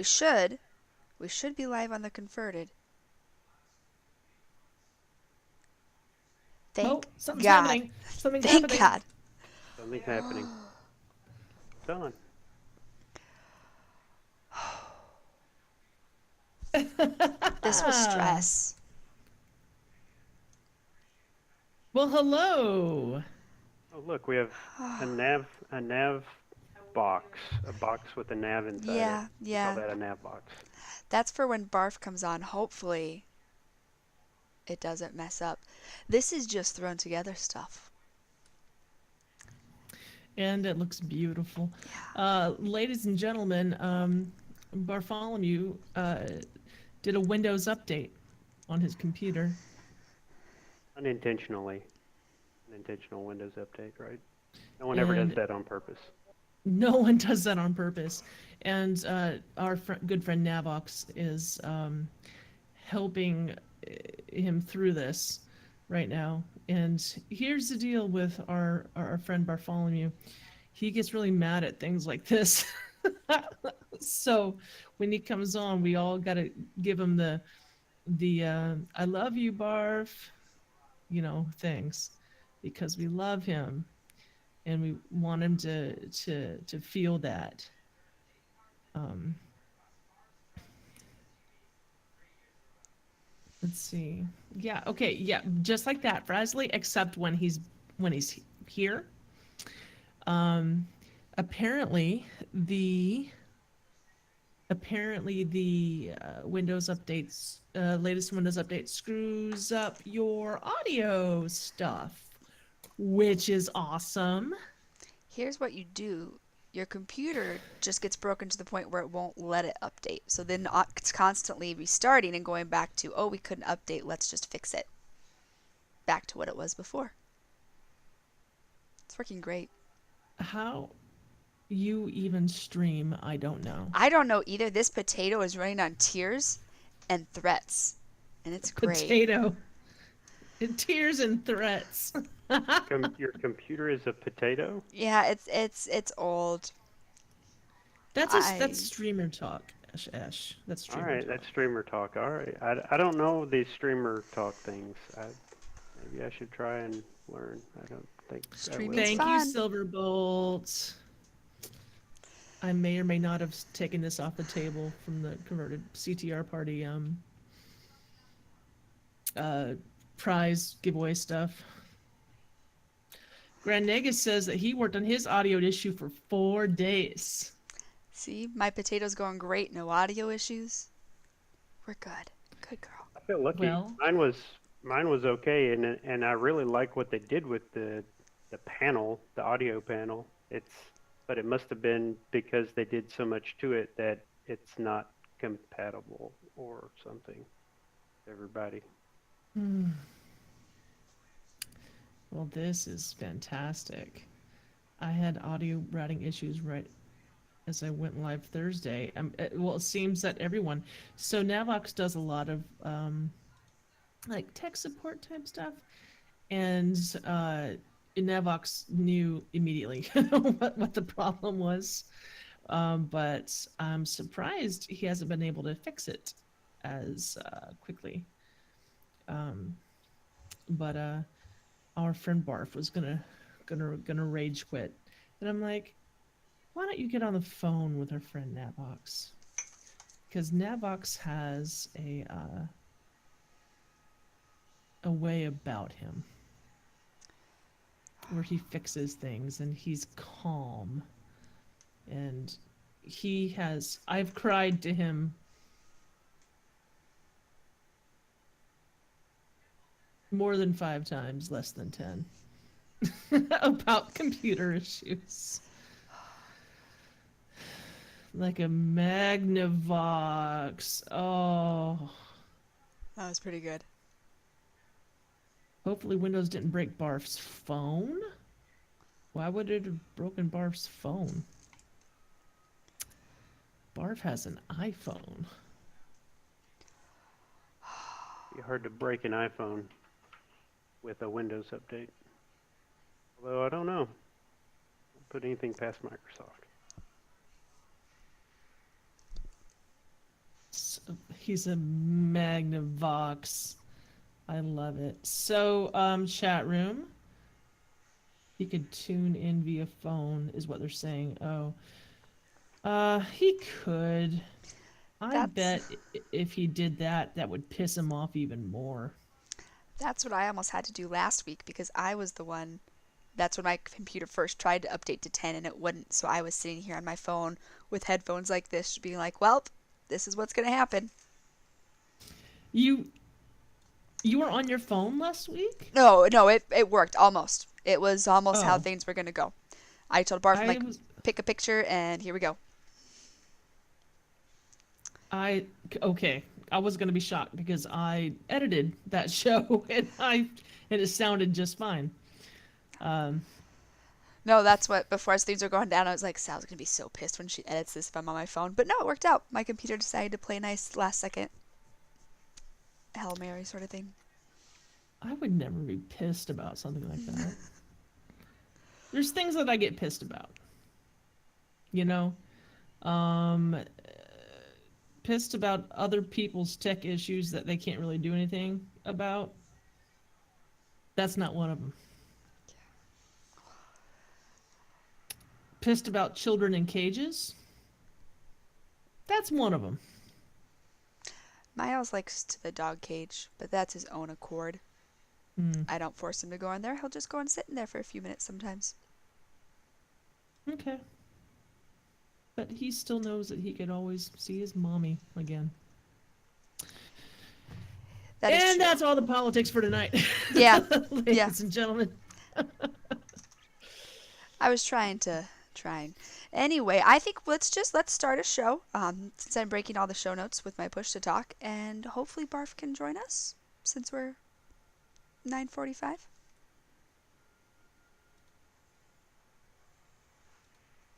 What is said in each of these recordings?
We should. We should be live on the converted. Oh, Thank something's God. happening. Something's Thank happening. God. Something's happening. It's on. This was stress. Well, hello. Oh, look, we have a nav box, a box with a nav inside it. Yeah, We call yeah. that a nav box. That's for when Barf comes on. Hopefully, it doesn't mess up. This is just thrown together stuff. And it looks beautiful. Yeah. Ladies and gentlemen, Barfolomew did a Windows update on his computer. Unintentionally. An intentional Windows update, right? No one ever does And that on purpose. no one does that on purpose. And our good friend Navox is helping him through this right now. And here's the deal with our friend Bartholomew. He gets really mad at things like this. So when he comes on, we all got to give him the I love you, Barf, things, because we love him and we want him to feel that. Um, let's see. Yeah, okay, yeah, just like that, Frasley, except when he's here. Um, apparently the Windows updates, latest Windows update screws up your audio stuff, which is awesome. Here's what you do. Your computer just gets broken to the point where it won't let it update. So then it's constantly restarting and going back to, oh, we couldn't update, let's just fix it. Back to what it was before. It's working great. How you even stream, I don't know. I don't know either. This potato is running on tears and threats, and it's great. Potato. Tears and threats. Your computer is a potato? Yeah, it's old. That's I streamer talk, Ash. That's All streamer right, talk. that's streamer talk. All right. I don't know these streamer talk things. Maybe I should try and learn. I don't think I will, Streaming's though. Thank you, fun. Silverbolt. I may or may not have taken this off the table from the converted CTR party uh, prize giveaway stuff. Grand Negus says that he worked on his audio issue for 4 days. See, my potato's going great. No audio issues. We're good. Good girl. I feel lucky. Well, Mine was okay, and I really like what they did with the panel, the audio panel. But it must have been because they did so much to it that it's not compatible or something. Everybody. well, this is fantastic. I had audio routing issues right as I went live Thursday. Well, it seems that everyone. So Navox does a lot of like tech support type stuff, and Navox knew immediately what the problem was. But I'm surprised he hasn't been able to fix it as quickly. But our friend Barf was gonna rage quit, and I'm like, why don't you get on the phone with our friend Navox? Because Navox has a way about him where he fixes things and he's calm, and I've cried to him more than 5 times, less than 10, about computer issues. Like a Magnavox. Oh. That was pretty good. Hopefully Windows didn't break Barf's phone. Why would it have broken Barf's phone? Barf has an iPhone. Be hard to break an iPhone with a Windows update. Although I don't know. Don't put anything past Microsoft. He's a Magnavox. I love it. So, chat room. He could tune in via phone, is what they're saying. Oh, he could. I That's bet if he did that, that would piss him off even more. that's what I almost had to do last week because I was the one. That's when my computer first tried to update to 10 and it wouldn't. So I was sitting here on my phone with headphones like this, being like, "Well, this is what's gonna happen." You you were on your phone last week? No, no, it worked almost. It was almost how Oh, things were gonna go. I told Barf, I'm I like, was pick a picture, and here we go. I okay. I was gonna be shocked because I edited that show and it sounded just fine. Um, No, that's what, before as things were going down, I was like, Sal's gonna be so pissed when she edits this if I'm on my phone. But no, it worked out. My computer decided to play a nice last second Hail Mary sort of thing. I would never be pissed about something like that. There's things that I get pissed about, you know. Um, Pissed about other people's tech issues that they can't really do anything about. That's not one of them. Pissed about children in cages. That's one of them. Miles likes to the dog cage, but that's his own accord. Hmm. I don't force him to go in there. He'll just go and sit in there for a few minutes sometimes. Okay. But he still knows that he could always see his mommy again. That is And true. that's all the politics for tonight. Yeah, Ladies yeah. and gentlemen. I was trying. Anyway, I think let's start a show. Since I'm breaking all the show notes with my push to talk, and hopefully Barf can join us since we're 9:45.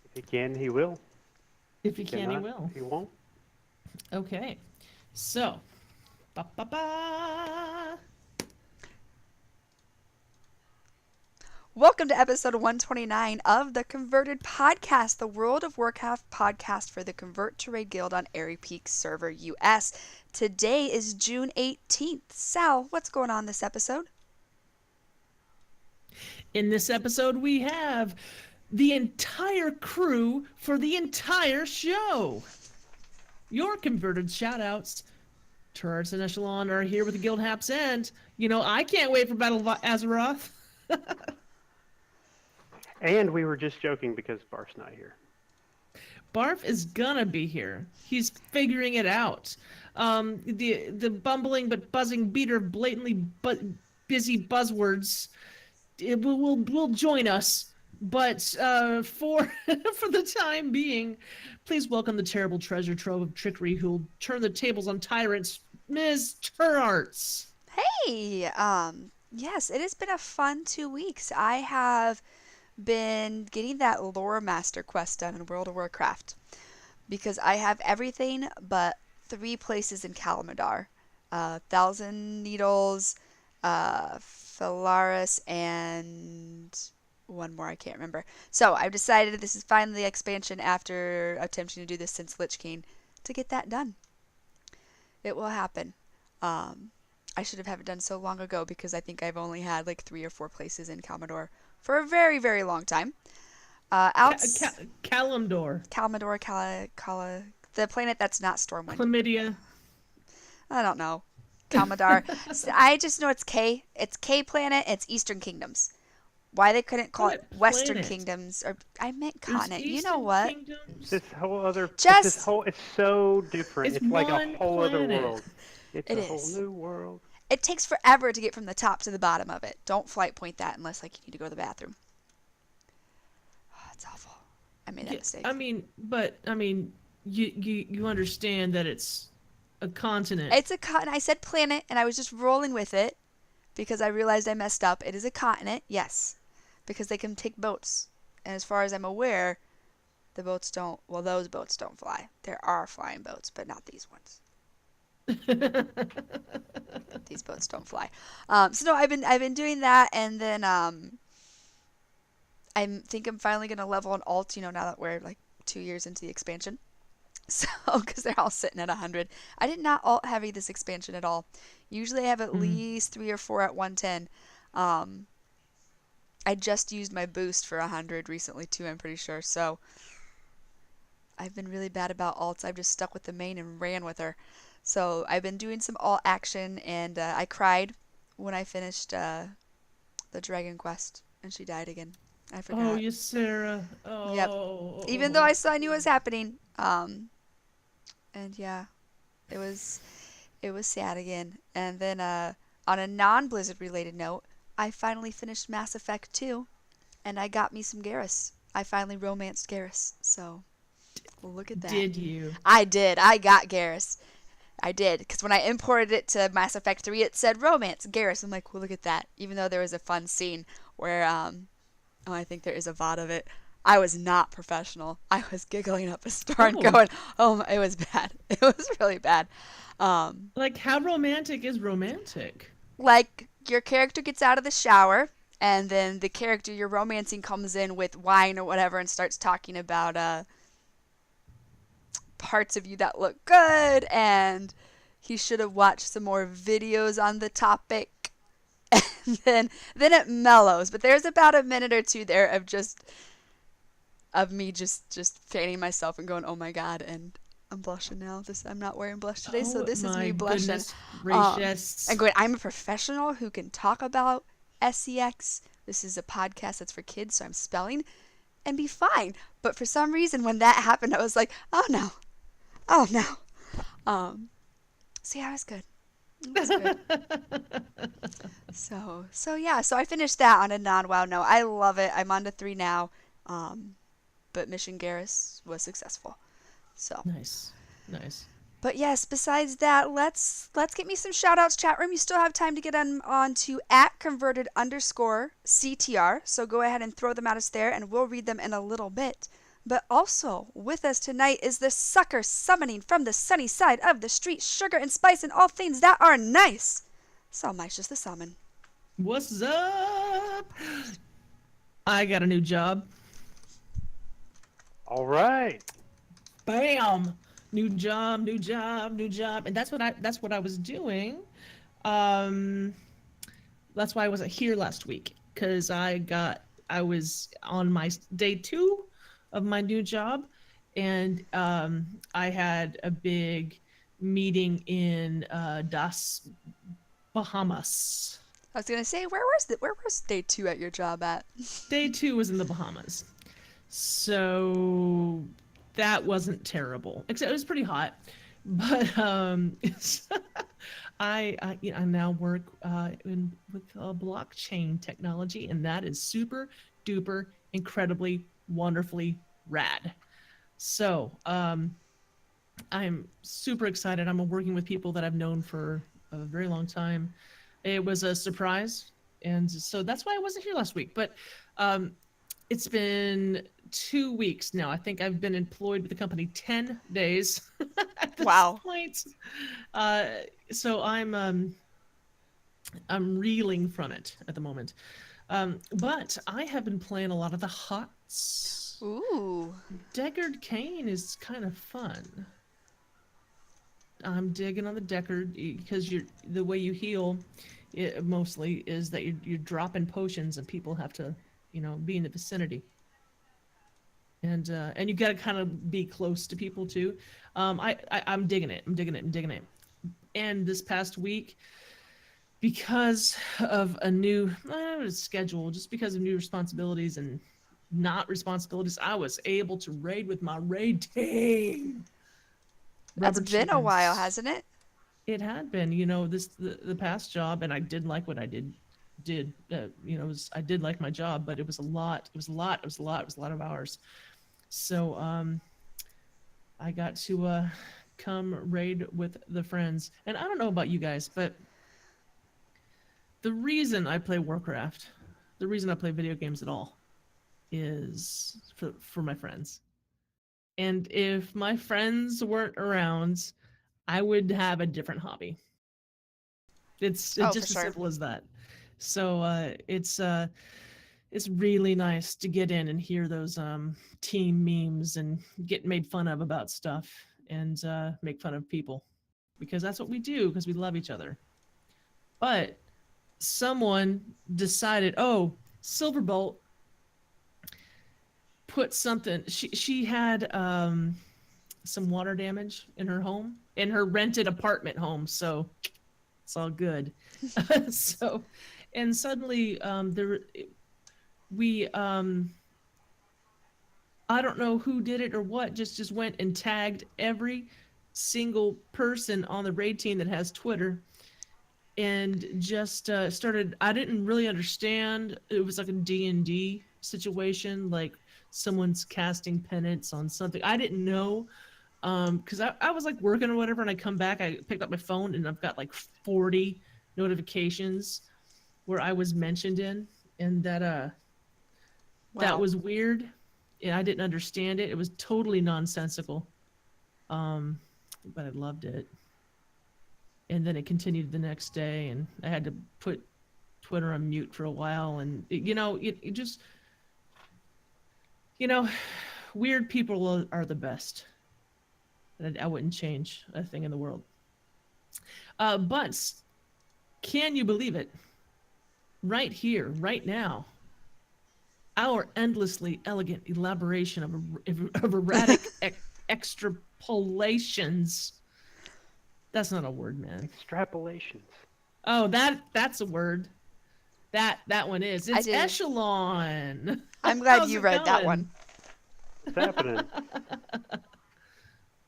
If he can, he will. If he can, he Cannot, will. he won't. Okay. So, ba ba ba. Welcome to episode 129 of the Converted Podcast, the World of Warcraft podcast for the Convert to Raid Guild on Airy Peak server US. Today is June 18th. Sal, what's going on this episode? In this episode, we have the entire crew for the entire show. Your converted shoutouts, Turarts and Eshelon, are here with the guild haps, and I can't wait for Battle of Azeroth. And we were just joking because Barf's not here. Barf is gonna be here. He's figuring it out. The bumbling but buzzing beater of blatantly busy buzzwords will join us. But for the time being, please welcome the terrible treasure trove of trickery who'll turn the tables on tyrants, Ms. Turarts. Hey, yes, it has been a fun 2 weeks. I have been getting that lore master quest done in World of Warcraft because I have everything but 3 places in Kalimdor. Thousand Needles, Phalaris, and one more I can't remember. So I've decided this is finally the expansion after attempting to do this since Lich King to get that done. It will happen. I should have had it done so long ago because I think I've only had like 3 or 4 places in Kalimdor for a very, very long time. Kalimdor. Kalimdor, the planet that's not Stormwind. Chlamydia. I don't know. Kalimdor. I just know it's K. It's K planet. It's Eastern Kingdoms. Why they couldn't call it Western planet? Kingdoms, or I meant There's continent. You know Eastern what? Kingdoms. It's this whole other. Just It's so different. It's It's like a one whole other planet. world. It's It a whole is. new world. It takes forever to get from the top to the bottom of it. Don't flight point that unless like you need to go to the bathroom. Oh, it's awful. I made that mistake. You understand that it's a continent. It's a continent. I said planet, and I was just rolling with it because I realized I messed up. It is a continent, yes, because they can take boats. And as far as I'm aware, the boats don't. Well, those boats don't fly. There are flying boats, but not these ones. These boats don't fly. So no, I've been doing that, and then I think I'm finally gonna level an alt. Now that we're like 2 years into the expansion. So, because they're all sitting at 100. I did not alt heavy this expansion at all. Usually I have at Mm. least 3 or 4 at 110. Um, I just used my boost for 100 recently too, I'm pretty sure. So I've been really bad about alts. I've just stuck with the main and ran with her. So I've been doing some alt action, and I cried when I finished the Dragon Quest, and she died again. I Oh, forgot. you, Sarah. Yep. Even though Oh. I knew it was happening. And yeah, it was sad again. And then on a non-Blizzard related note, I finally finished Mass Effect 2, and I got me some Garrus. I finally romanced Garrus. So look at that. Did you? I did. I got Garrus. I did, because when I imported it to Mass Effect 3, it said romance Garrus. I'm like, well, look at that. Even though there was a fun scene where, oh, I think there is a VOD of it. I was not professional. I was giggling up a storm, Oh, going, "Oh, it was bad. It was really bad." Um, like how romantic is romantic? like your character gets out of the shower, and then the character you're romancing comes in with wine or whatever and starts talking about parts of you that look good, and he should have watched some more videos on the topic. And then it mellows, but there's about a minute or two there of me just fanning myself and going, "Oh my god!" And I'm blushing now. I'm not wearing blush today, so Oh this is my me blushing. goodness Um, and gracious. going, I'm a professional who can talk about sex. This is a podcast that's for kids, so I'm spelling and be fine. But for some reason, when that happened, I was like, "Oh no, oh no." Um, so yeah, it was good. It was good. So yeah, so I finished that on a non-WoW note. I love it. I'm on to 3 now. Um, but Mission Garrus was successful. So, Nice. Nice. but yes, besides that, let's get me some shout outs, chat room. You still have time to get on to at converted underscore CTR. So go ahead and throw them at us there, and we'll read them in a little bit. But also with us tonight is the sucker summoning from the sunny side of the street, sugar and spice and all things that are nice. So much just the summon. What's up? I got a new job. All right. Bam! New job, new job, new job. And that's what I was doing. Um that's why I wasn't here last week, cuz I was on my day 2 of my new job, and I had a big meeting in Das Bahamas. I was gonna say, where was day 2 at your job at? Day 2 was in the Bahamas. So that wasn't terrible. Except it was pretty hot. But I now work with blockchain technology, and that is super duper incredibly wonderfully rad. So I'm super excited. I'm working with people that I've known for a very long time. It was a surprise, and so that's why I wasn't here last week. But um, it's been 2 weeks now. I think I've been employed with the company 10 days at this Wow. point. Uh, so I'm reeling from it at the moment. But I have been playing a lot of the HOTS. Ooh. Deckard Cain is kind of fun. I'm digging on the Deckard because the way you heal it mostly is that you're dropping potions and people have to, be in the vicinity. And you got to kind of be close to people too. I'm digging it. I'm digging it. I'm digging it. And this past week, because of a new schedule, just because of new responsibilities and not responsibilities, I was able to raid with my raid team. That's Rubber been a while, chickens. hasn't it? It had been, the past job, and I did like what I did. I did like my job, but it was a lot. It was a lot. It was a lot. It was a lot of hours. So I got to come raid with the friends. And I don't know about you guys, but the reason I play Warcraft, the reason I play video games at all, is for my friends. And if my friends weren't around, I would have a different hobby. It's Oh, for just as sure. simple as that. So it's really nice to get in and hear those team memes and get made fun of about stuff. and make fun of people, because that's what we do, because we love each other. But someone decided, oh, Silverbolt put something. She had some water damage in her home, in her rented apartment home, so it's all good. So, and suddenly we I don't know who did it or what, just went and tagged every single person on the raid team that has Twitter, and just started. I didn't really understand. It was like a D&D situation, like someone's casting penance on something. I didn't know, because I was like working or whatever, and I come back, I picked up my phone, and I've got like 40 notifications where I was mentioned in, and that Wow. was weird, and I didn't understand it. It was totally nonsensical, but I loved it. And then it continued the next day, and I had to put Twitter on mute for a while, and it just, you know, weird people are the best. I wouldn't change a thing in the world. But can you believe it? Right here, right now, our endlessly elegant elaboration of erratic extrapolations. That's not a word, man. Extrapolations. Oh, that's a word. That one is. I It's did. Eshelon. I'm glad How's you it read that going? one. What's happening?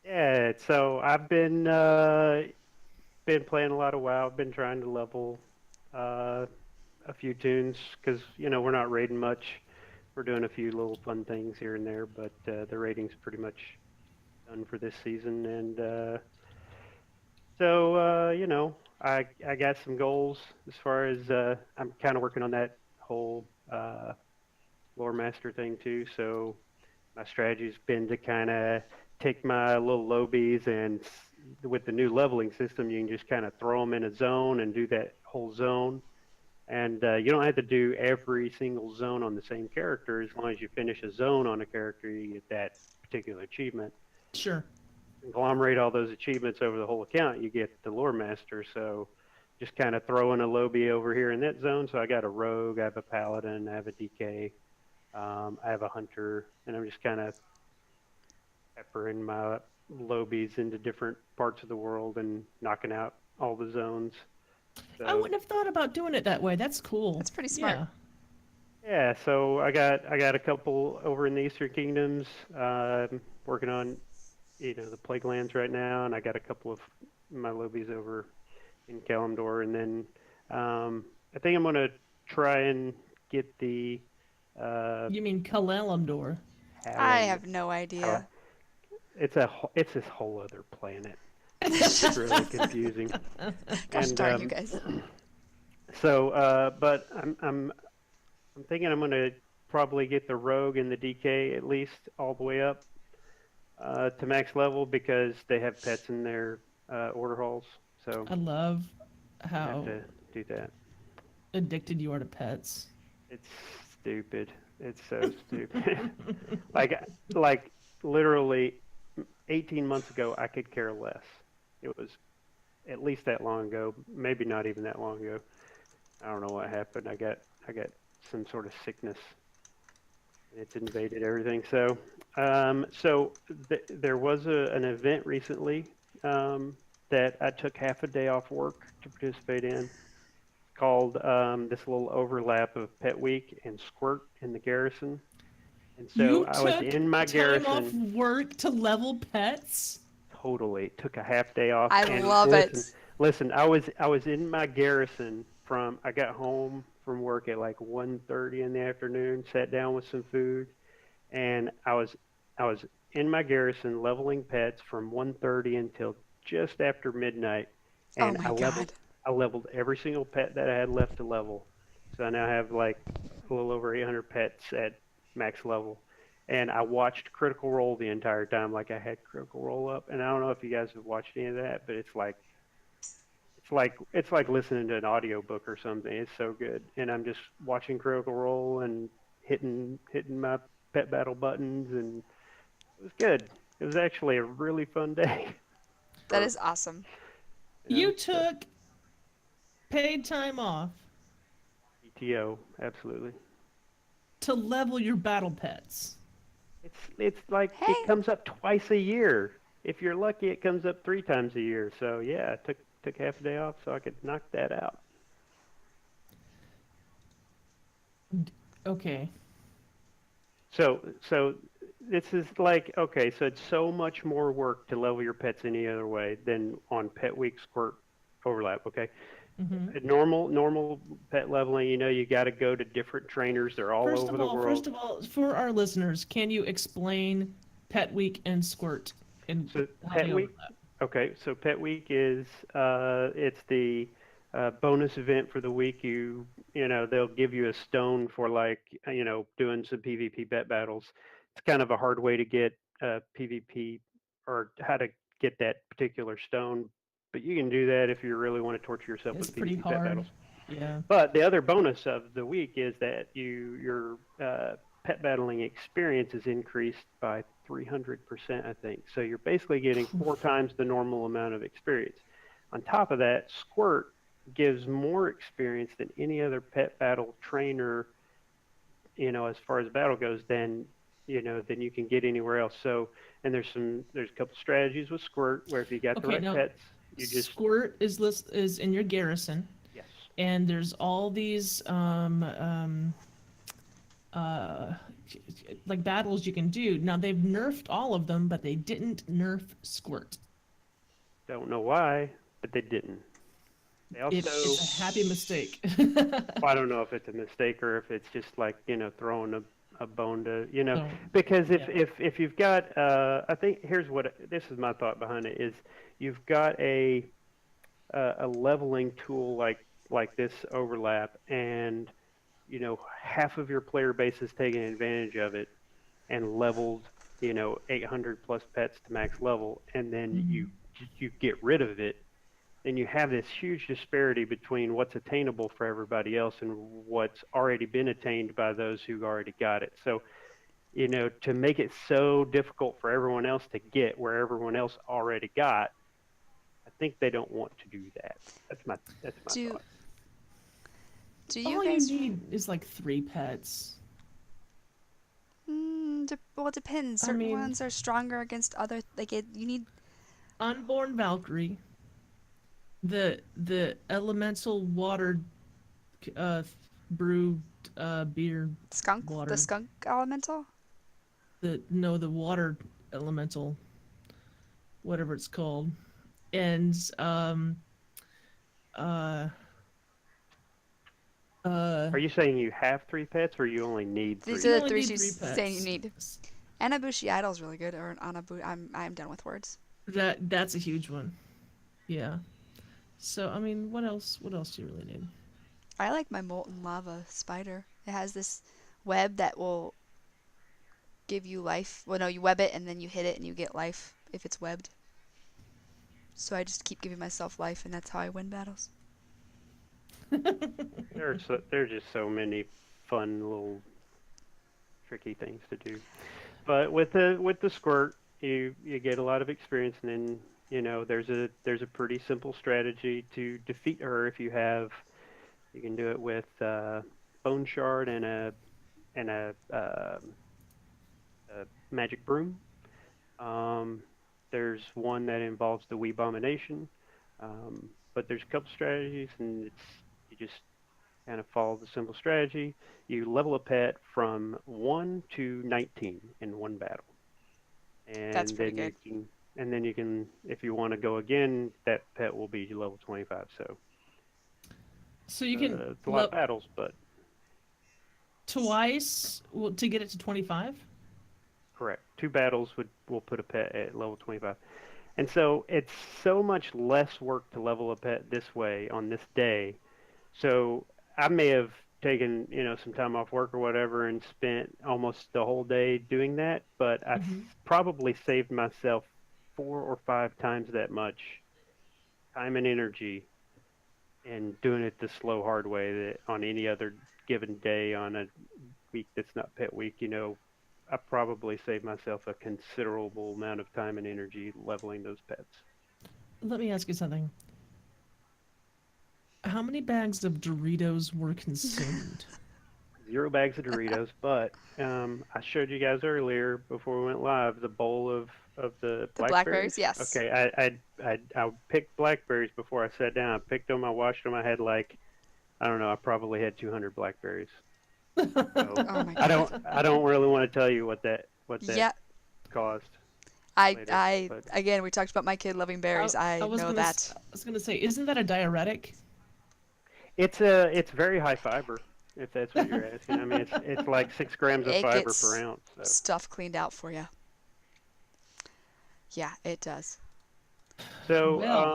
Yeah, so I've been playing a lot of WoW. I've been trying to level uh, a few tunes because we're not raiding much. We're doing a few little fun things here and there, but the raiding's pretty much done for this season. And I got some goals as far as I'm kind of working on that whole lore master thing too. So my strategy's been to kind of take my little lobies and with the new leveling system, you can just kind of throw them in a zone and do that whole zone. And you don't have to do every single zone on the same character. As long as you finish a zone on a character, you get that particular achievement. Sure. Conglomerate all those achievements over the whole account, you get the lore master. So just kind of throwing a lobby over here in that zone. So I got a rogue, I have a paladin, I have a DK, I have a hunter, and I'm just kind of peppering my lobies into different parts of the world and knocking out all the zones. I So wouldn't have thought about doing it that way. That's cool. That's pretty smart. Yeah. yeah, so I got a couple over in the Eastern Kingdoms, working on the Plague Lands right now, and I got a couple of my lobies over in Kalimdor, and then I think I'm gonna try and get the uh, You mean Kalalamdor? I Hallam. have no Hall- idea. it's this whole other planet. It's really confusing. Gosh And darn you guys. but I'm thinking I'm gonna probably get the Rogue and the DK at least all the way up to max level because they have pets in their order halls. So I love I have how to do that. addicted you are to pets. It's stupid. It's so stupid. like like literally 18 months ago, I could care less. It was at least that long ago, maybe not even that long ago. I don't know what happened. I got some sort of sickness. It's invaded everything. There was an event recently that I took half a day off work to participate in, called this little overlap of Pet Week and Squirt in the garrison. And so You I was took in my time off garrison. work to level pets? Totally took a half day off. I And love listen, it. listen, I was in my garrison from I got home from work at like 1:30 in the afternoon, sat down with some food, and I was in my garrison leveling pets from 1:30 until just after midnight, Oh and my I god. leveled every single pet that I had left to level. So I now have like a little over 800 pets at max level. And I watched Critical Role the entire time, like I had Critical Role up. And I don't know if you guys have watched any of that, but it's like listening to an audiobook or something. It's so good. And I'm just watching Critical Role and hitting my pet battle buttons, and it was good. It was actually a really fun day. That For is awesome. You so took paid time off PTO, absolutely. to level your battle pets. It's like it Hey, comes up twice a year. If you're lucky, it comes up 3 times a year. So yeah, I took half a day off so I could knock that out. Okay. So this is like okay, so it's so much more work to level your pets any other way than on Pet Week Squirt overlap. Okay, Hmm. normal pet leveling, you got to go to different trainers. They're all over the First world. of all, for our listeners, can you explain Pet Week and Squirt and So how Pet they Week, overlap? okay. So Pet Week is it's the bonus event for the week. They'll give you a stone for like doing some PvP pet battles. It's kind of a hard way to get PvP or how to get that particular stone, but you can do that if you really want to torture yourself It's with pretty PvP pet hard. battles. Yeah. But the other bonus of the week is that your pet battling experience is increased by 300%, I think. So you're basically getting 4 times the normal amount of experience. On top of that, Squirt gives more experience than any other pet battle trainer, as far as battle goes, than you can get anywhere else. So, and there's a couple strategies with Squirt where if you got the Okay, right now pets, you just Squirt is in your garrison, yes. and there's all these uh like battles you can do. Now they've nerfed all of them, but they didn't nerf Squirt. Don't know why, but they didn't. They It's also, a happy mistake. well, I don't know if it's a mistake or if it's just like throwing a bone to. So, Because if yeah. if if you've got I think here's what this is my thought behind it is you've got a leveling tool like this overlap and half of your player base is taking advantage of it and leveled 800 plus pets to max level and then Hmm. you get rid of it, then you have this huge disparity between what's attainable for everybody else and what's already been attained by those who already got it. So, to make it so difficult for everyone else to get where everyone else already got, I think they don't want to do that. That's my do thought. do you All you guys? need is like 3 pets. Well, it depends. I Certain mean, ones are stronger against other. You need Unborn Valkyrie, the elemental water uh brew beer the water, skunk elemental. the water elemental, whatever it's called. And uh uh Are you saying you have 3 pets or you only need These three are you the pets? only three need she's three saying you pets. need. Anabushi Idol's really good, or Anabu. I'm done with words. That's a huge one. Yeah. So I mean, what else do you really need? I like my molten lava spider. It has this web that will give you life. Well, no, you web it and then you hit it and you get life if it's webbed. So I just keep giving myself life, and that's how I win battles. There's just so many fun little tricky things to do. But with the squirt, you get a lot of experience, and then there's a pretty simple strategy to defeat her if you can do it with bone shard and a magic broom. Um, there's one that involves the Wee Abomination, but there's a couple strategies, and you just kind of follow the simple strategy. You level a pet from 1 to 19 in one battle. That's and pretty then you good. can and then you can if you want to go again, that pet will be level 25. So So you can it's a lot of battles, but twice to get it to 25. correct. 2 battles will put a pet at level 25. And so it's so much less work to level a pet this way on this day. So I may have taken some time off work or whatever and spent almost the whole day doing that, but I Hmm. probably saved myself 4 or 5 times that much time and energy and doing it the slow, hard way that on any other given day on a week that's not pet week, I probably saved myself a considerable amount of time and energy leveling those pets. Let me ask you something. How many bags of Doritos were consumed? 0 bags of Doritos, but I showed you guys earlier before we went live the bowl of the The blackberries. blackberries, yes. Okay, I picked blackberries before I sat down. I picked them, I washed them. I had like, I don't know, I probably had 200 blackberries. So Oh my I God. don't really want to tell you what that Yeah, caused later, I but again, we talked about my kid loving berries. I I was know gonna that. I was gonna say, isn't that a diuretic? it's very high fiber if that's what you're asking. I mean, it's like 6 grams of It fiber per gets ounce. So stuff cleaned out for you. Yeah, it does. so Well,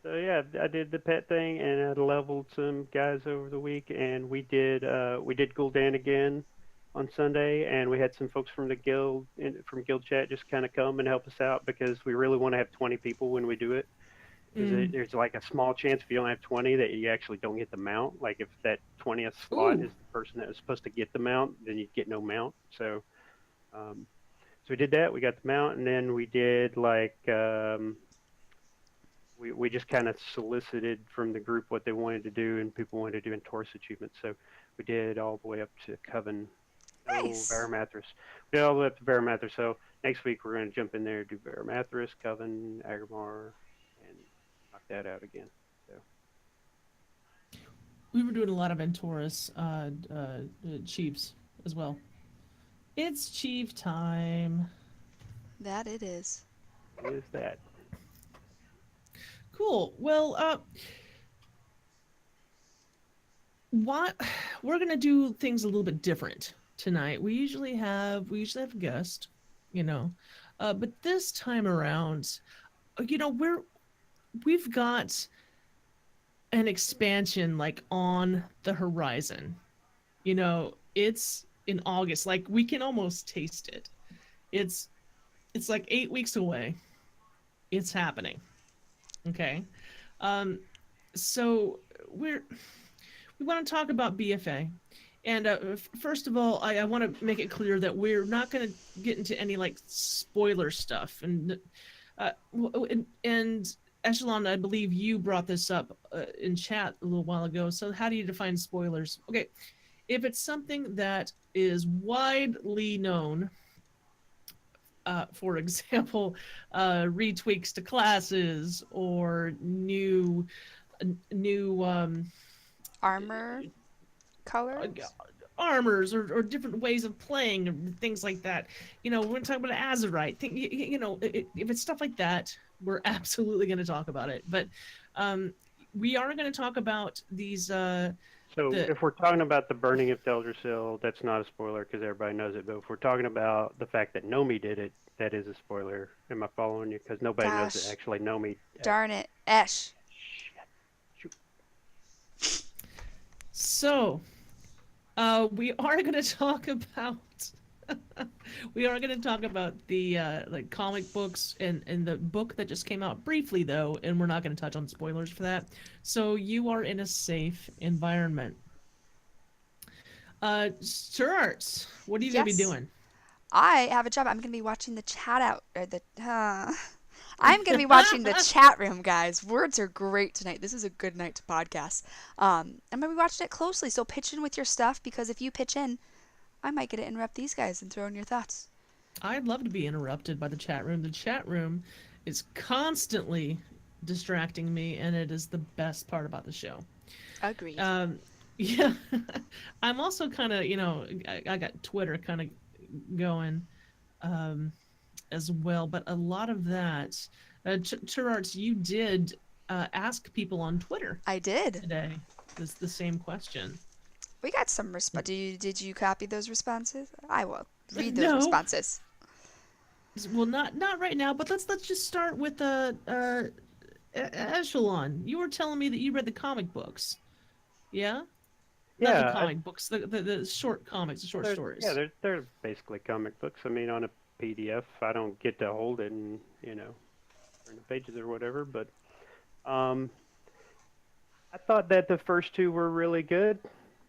so yeah, I did the pet thing and I leveled some guys over the week, and we did Gul'dan again on Sunday, and we had some folks from the guild from guild chat just kind of come and help us out because we really want to have 20 people when we do it. Because mm, there's like a small chance if you only have 20 that you actually don't get the mount. Like if that 20th slot ooh, is the person that was supposed to get the mount, then you get no mount. Um, so we did that. We got the mount, and then we did like we just kind of solicited from the group what they wanted to do, and people wanted to do Taurus achievements. So we did all the way up to Coven. No, Nice. Varamathras. We did all the way up to Varamathras. So next week we're going to jump in there, do Varamathras, Coven, Agamar, and knock that out again. So we were doing a lot of Venturus chiefs as well. It's chief time. That it is. is that. Cool. Well, what we're gonna do things a little bit different tonight. We usually have a guest, you know, but this time around, we've got an expansion like on the horizon. It's in August. Like we can almost taste it. It's it's like 8 weeks away. It's happening. Okay. Um, so we want to talk about BFA. And first of all, I want to make it clear that we're not going to get into any like spoiler stuff. And Eshelon, I believe you brought this up in chat a little while ago. So how do you define spoilers? Okay, if it's something that is widely known, for example, retweaks to classes or new Armor uh, colors? armors or different ways of playing and things like that. We're talking about Azurite. If it's stuff like that, we're absolutely going to talk about it. But um, we are going to talk about these. So The if we're talking about the burning of Teldrassil, that's not a spoiler because everybody knows it. But if we're talking about the fact that Nomi did it, that is a spoiler. Am I following you? Because nobody knows that Gosh, actually Nomi. darn it. Esh. Shit. Shoot. so we are going to talk about. We are going to talk about the like comic books and the book that just came out briefly though, and we're not going to touch on spoilers for that. So you are in a safe environment. Turarts, what are you going to be Yes. doing? I have a job. I'm going to be watching the chat out. Or I'm going to be watching the chat room, guys. Words are great tonight. This is a good night to podcast. I'm going to be watching it closely. So pitch in with your stuff because if you pitch in, I might get to interrupt these guys and throw in your thoughts. I'd love to be interrupted by the chat room. The chat room is constantly distracting me, and it is the best part about the show. Agreed. Yeah, I'm also kind of, I got Twitter kind of going as well, but a lot of that, Turarts, you did ask people on Twitter I did. today this the same question. We got some response. Did you copy those responses? I will read those No, responses. well, not right now, but let's just start with Eshelon. You were telling me that you read the comic books, yeah? Not the Yeah, comic books, the short comics, the short yeah, stories. they're basically comic books. I mean, on a PDF, I don't get to hold it and turn the pages or whatever. But um, I thought that the first two were really good.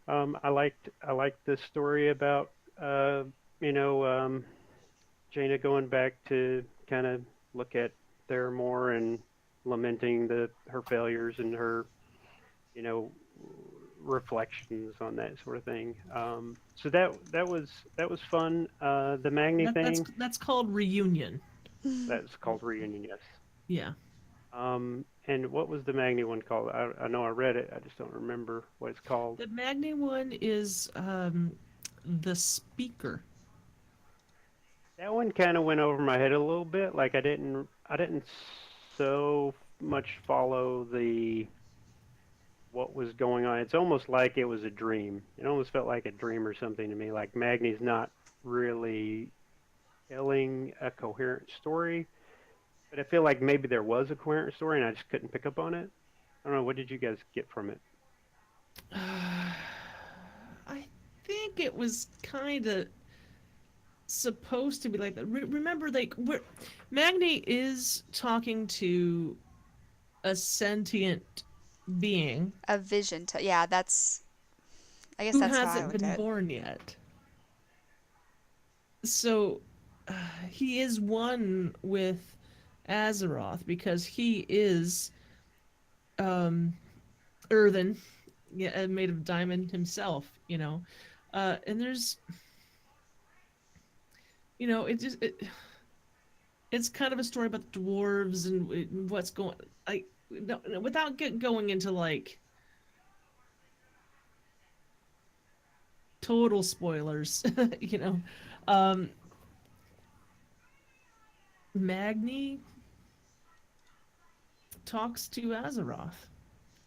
I liked the story about you know, Jaina going back to kind of look at Theramore and lamenting her failures and her, you know, reflections on that sort of thing. So that was fun. The Magni That thing, that's called reunion. that's called Reunion, yes. Yeah. And what was the Magni one called? I know I read it. I just don't remember what it's called. The Magni one is the speaker. That one kind of went over my head a little bit. Like I didn't so much follow the what was going on. It's almost like it was a dream. It almost felt like a dream or something to me. Like Magni's not really telling a coherent story, but I feel like maybe there was a coherent story and I just couldn't pick up on it. I don't know. What did you guys get from it? I think it was kind of supposed to be like that. Remember, like, Magni is talking to a sentient being A vision to, yeah, I guess who that's how I hasn't looked been at it. born yet. So he is one with Azeroth because he is um, earthen, yeah, made of diamond himself. And there's, it's kind of a story about the dwarves and what's going. I no, without going into like total spoilers, you know, um, Magni talks to Azeroth,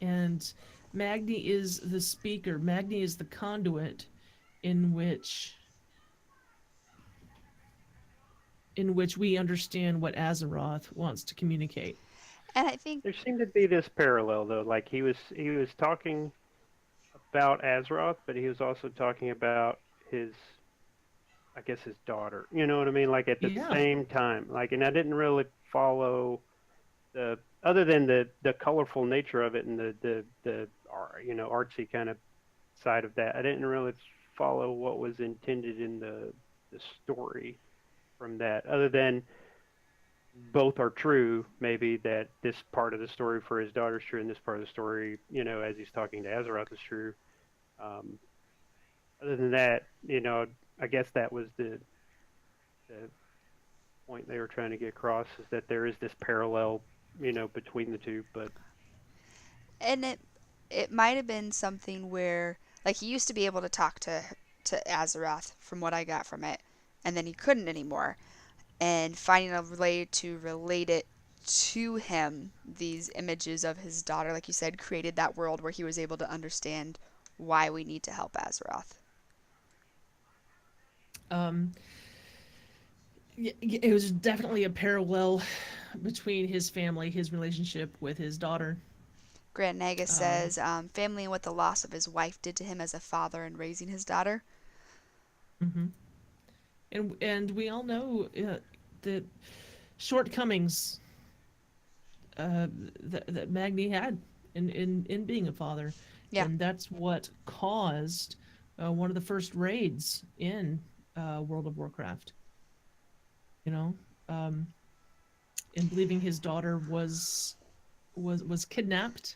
and Magni is the speaker. Magni is the conduit in which we understand what Azeroth wants to communicate. And I think, There seemed to be this parallel though. Like he was talking about Azeroth, but he was also talking about his, I guess, his daughter. You know what I mean? Like at the Yeah. same time. Like, and I didn't really follow the other than the colorful nature of it and the artsy kind of side of that. I didn't really follow what was intended in the story from that, other than both are true. Maybe that this part of the story for his daughter is true, and this part of the story, as he's talking to Azeroth, is true. Um, Other than that, I guess that was the point they were trying to get across is that there is this parallel, between the two. But and it might have been something where, like, he used to be able to talk to Azeroth from what I got from it, and then he couldn't anymore. And finding a way to relate it to him, these images of his daughter, like you said, created that world where he was able to understand why we need to help Azeroth. Um, it was definitely a parallel between his family, his relationship with his daughter. Grant Nagus Um, says, family and what the loss of his wife did to him as a father in raising his daughter. mhm. And we all know the shortcomings that Magni had in being a father, Yeah, and that's what caused one of the first raids in World of Warcraft. You know, um, in believing his daughter was kidnapped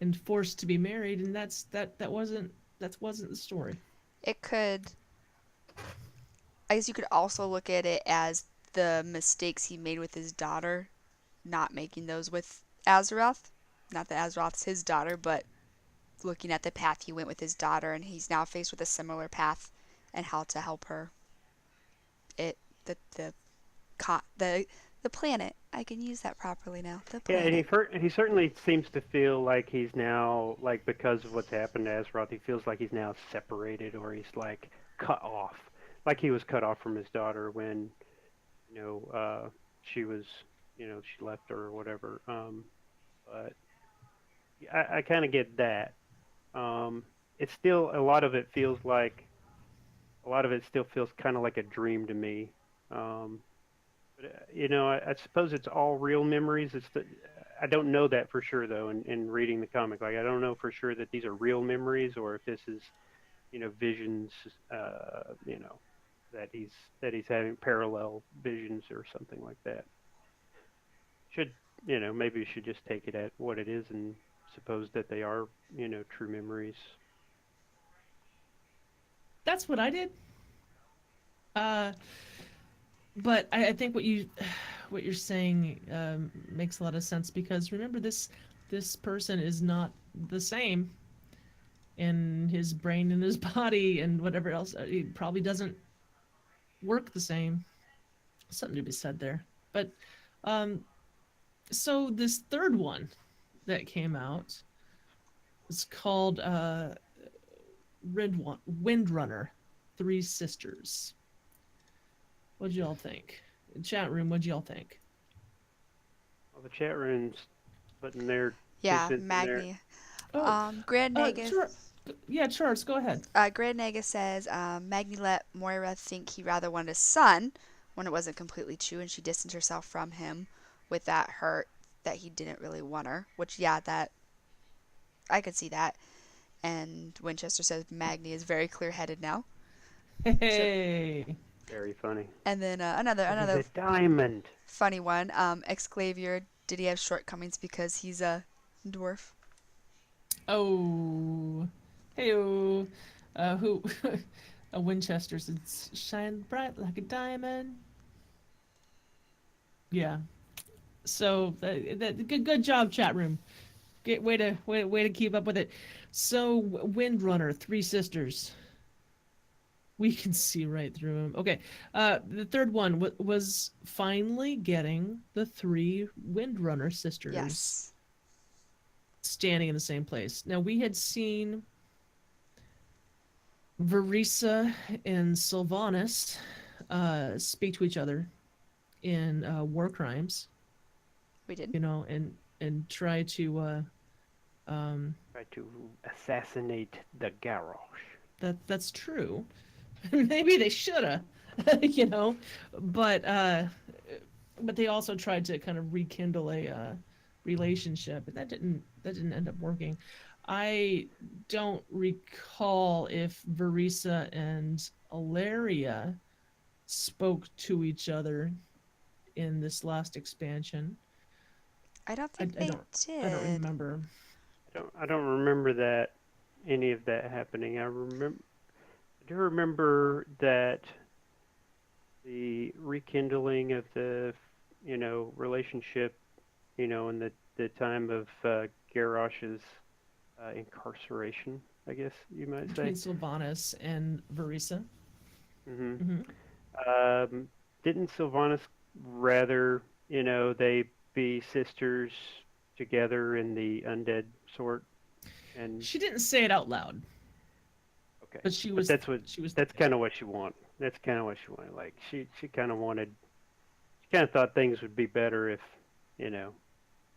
and forced to be married, and that wasn't the story. it could, I guess you could also look at it as the mistakes he made with his daughter, not making those with Azeroth. Not that Azeroth's his daughter, but looking at the path he went with his daughter, and he's now faced with a similar path and how to help her. It the planet. I can use that properly now. The yeah, and planet. he certainly seems to feel like he's now, like, because of what's happened to Azeroth, he feels like he's now separated, or he's like cut off, like he was cut off from his daughter when she was, she left her or whatever. But I kind of get that. Um, it's still a lot of it still feels kind of like a dream to me. Um, but I suppose it's all real memories. I don't know that for sure though. In reading the comic, like I don't know for sure that these are real memories or if this is visions, you know, that he's having parallel visions or something like that. Should maybe you should just take it at what it is and suppose that they are true memories. That's what I did. Uh, but I think what you're saying makes a lot of sense because remember this person is not the same in his brain and his body and whatever else. He probably doesn't work the same. Something to be said there. But um, so this third one that came out is called Windrunner, Three Sisters. What'd y'all think? Chat room, what'd y'all think? Well, the chat room's putting their two Yeah, cents in there. Magni. Oh, Grand Nagus. sure. Yeah, Charles, go ahead. Grand Nagus says Magni let Moira think he rather wanted a son when it wasn't completely true, and she distanced herself from him with that hurt that he didn't really want her. Which, yeah, that I could see that. And Winchester says Magni is very clear-headed now. So, Hey. Very funny. and then Because he's another a diamond. funny one. Exclavier, did he have shortcomings because he's a dwarf? Oh. Hey. Who? A Winchester says, "Shine bright like a diamond." Yeah. So good job, chat room. Way to keep up with it. So Windrunner, Three Sisters. We can see right through him. Okay. The third one was finally getting the three Windrunner sisters Yes. standing in the same place. Now we had seen Verisa and Sylvanas speak to each other in war crimes, We did. and try to Try to assassinate the Garrosh. that's true. Maybe they shoulda, you know, but they also tried to kind of rekindle a relationship, and that didn't end up working. I don't recall if Verisa and Alaria spoke to each other in this last expansion. I don't I, think I they don't I don't did. remember. I don't remember that any of that happening. I do remember that the rekindling of the relationship, in the time of Garrosh's incarceration, I guess you might Between say. Sylvanas and Verisa. Hmm. Hmm. Um, didn't Sylvanas rather, they be sisters together in the undead sort? And She didn't say it out loud, okay, but but she was that's thinking kind it. of what she wanted. That's kind of what she wanted. Like she kind of thought things would be better if, you know,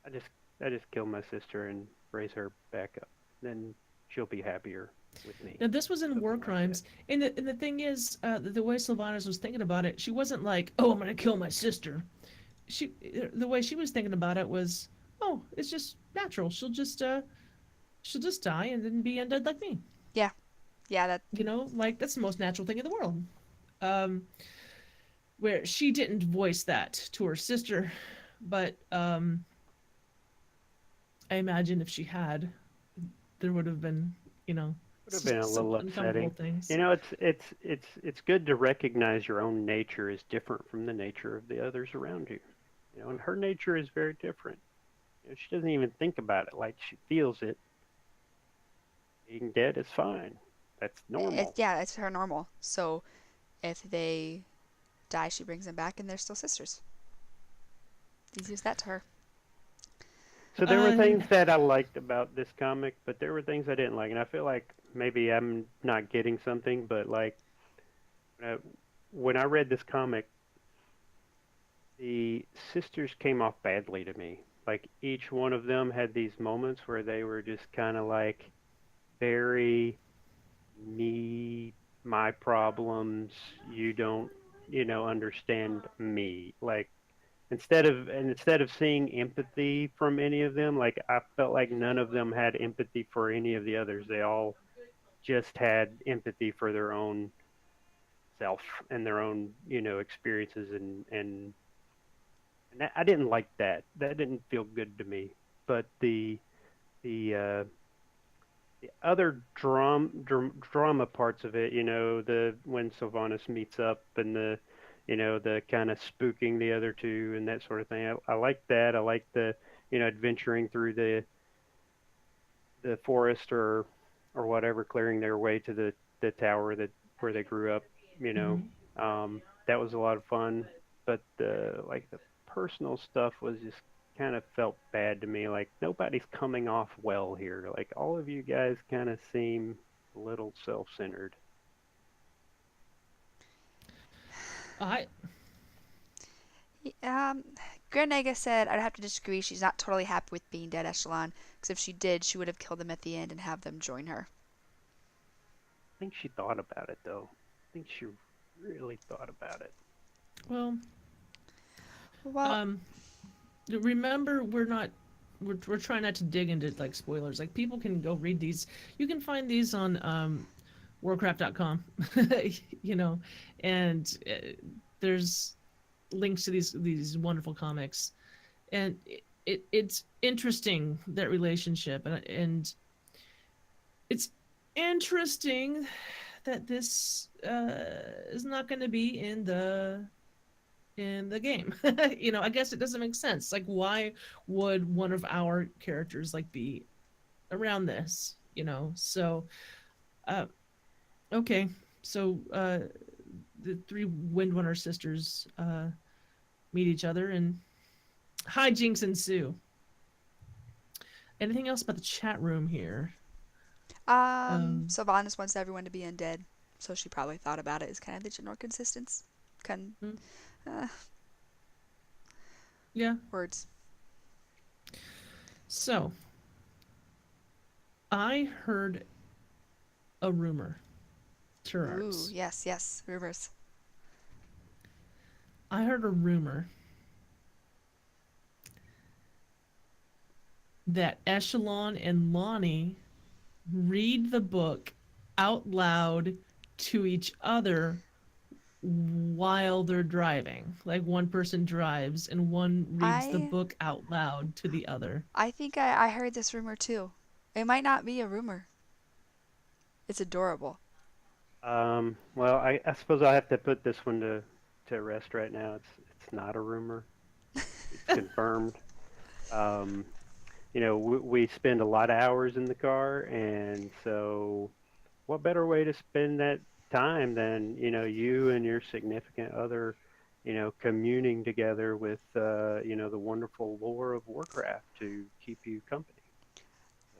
I just I just kill my sister and raise her back up. Then she'll be happier with me. Now this was in War Something like that. Crimes, and the thing is, the way Sylvanas was thinking about it, she wasn't like, "Oh, I'm gonna kill my sister." The way she was thinking about it was, "Oh, it's just natural. She'll just die and then be undead like me." Yeah. Yeah, that Like that's the most natural thing in the world. Um, where she didn't voice that to her sister, but I imagine if she had, there would have been, you know, Would have been a some little uncomfortable upsetting. things. It's good to recognize your own nature is different from the nature of the others around you. And her nature is very different. She doesn't even think about it like she feels it. Being dead is fine. That's normal. it's her normal. So if they die, she brings them back, and they're still sisters. Easy as that to her. So there were Uh, things that I liked about this comic, but there were things I didn't like, and I feel like maybe I'm not getting something. But like uh, when I read this comic, the sisters came off badly to me. Like each one of them had these moments where they were just kind of like very me, my problems. You don't, understand me. Like instead of seeing empathy from any of them, like I felt like none of them had empathy for any of the others. They all just had empathy for their own self and their own, experiences, and I didn't like that. That didn't feel good to me. But the other drama parts of it, the when Sylvanas meets up and the kind of spooking the other two and that sort of thing. I like that. I like the, adventuring through the forest or whatever, clearing their way to the tower that where they grew up. You know, Mm-hmm. that was a lot of fun. But the personal stuff was just kind of felt bad to me. Like nobody's coming off well here. Like all of you guys kind of seem a little self-centered. I Um, Granega said, I'd have to disagree. She's not totally happy with being dead, Eshelon, because if she did, she would have killed them at the end and have them join her. I think she thought about it though. I think she really thought about it. well, Well, um, remember we're trying not to dig into like spoilers. Like people can go read these. You can find these on warcraft.com. you know, and there's links to these wonderful comics, and it's interesting, that relationship, and it's interesting that this is not going to be in the game. I guess it doesn't make sense. Like, why would one of our characters like be around this? So uh, okay, so the three Windrunner sisters meet each other, and hijinks ensue. Anything else about the chat room here? Sylvanas wants everyone to be undead, so she probably thought about it as kind of the general consistence. Hmm, Uh, yeah. Words. So I heard a rumor. Ooh, Turarts. yes, yes, rumors. I heard a rumor that Eshelon and Lonnie read the book out loud to each other while they're driving. Like one person drives and one reads the I book out loud to the other. I think I heard this rumor too. It might not be a rumor. It's adorable. Well, I suppose I have to put this one to rest right now. It's not a rumor. It's confirmed. Um, we spend a lot of hours in the car, and so what better way to spend that time than you and your significant other, communing together with the wonderful lore of Warcraft to keep you company.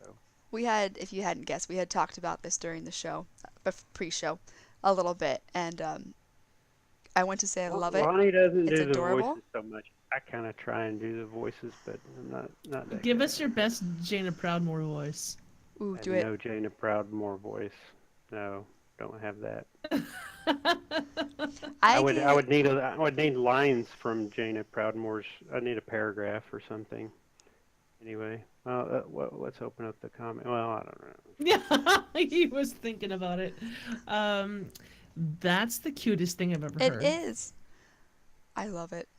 So We had, if you hadn't guessed, we had talked about this during the show, pre-show, a little bit, and I want to say I love it. Lonnie doesn't It's do the adorable. voices so much. I kind of try and do the voices, but I'm not that Give good. us your best Jaina Proudmoore voice. Ooh, I have do it. no Jaina Proudmoore voice. No, don't have that. I I would I get would need I would need lines from Jaina Proudmoore's. I need a paragraph or something. Anyway, well, let's open up the comment. Well, I don't know. Yeah, he was thinking about it. Um, that's the cutest thing I've ever it heard. is. I love it.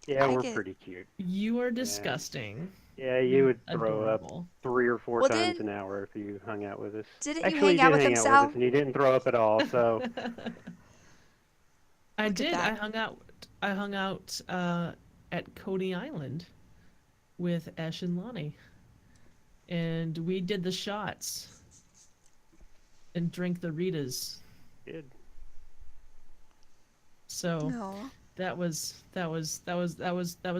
Yeah, I we're get. pretty cute. You are Yeah, disgusting. yeah, you You're would throw up adorable. 3 or 4 Well, times an hour if you hung out with us. didn't you Actually, hang you out did with him, hang out with us, Sal? and you didn't throw up at all. So I Look at did. that. I hung out at Coney Island with Ash and Lonnie, and we did the shots and drank the Ritas. good. So No. that was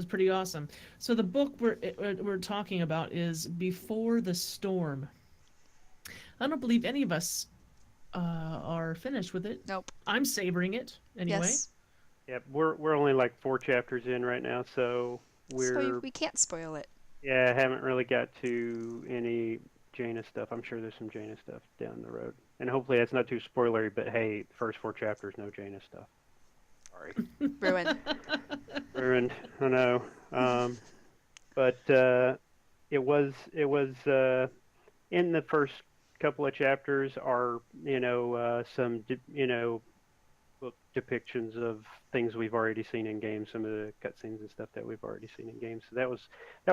pretty awesome. So the book we're talking about is Before the Storm. I don't believe any of us are finished with it. Nope. I'm savoring it anyway. Yes. Yeah, we're only like 4 chapters in right now, so So we're we can't spoil it. yeah, haven't really got to any Jaina stuff. I'm sure there's some Jaina stuff down the road, and hopefully that's not too spoilery. But hey, first 4 chapters, no Jaina stuff. Sorry, Ruin. ruined. I know. But it was in the first couple of chapters are, some, book depictions of things we've already seen in games, some of the cutscenes and stuff that we've already seen in games. So that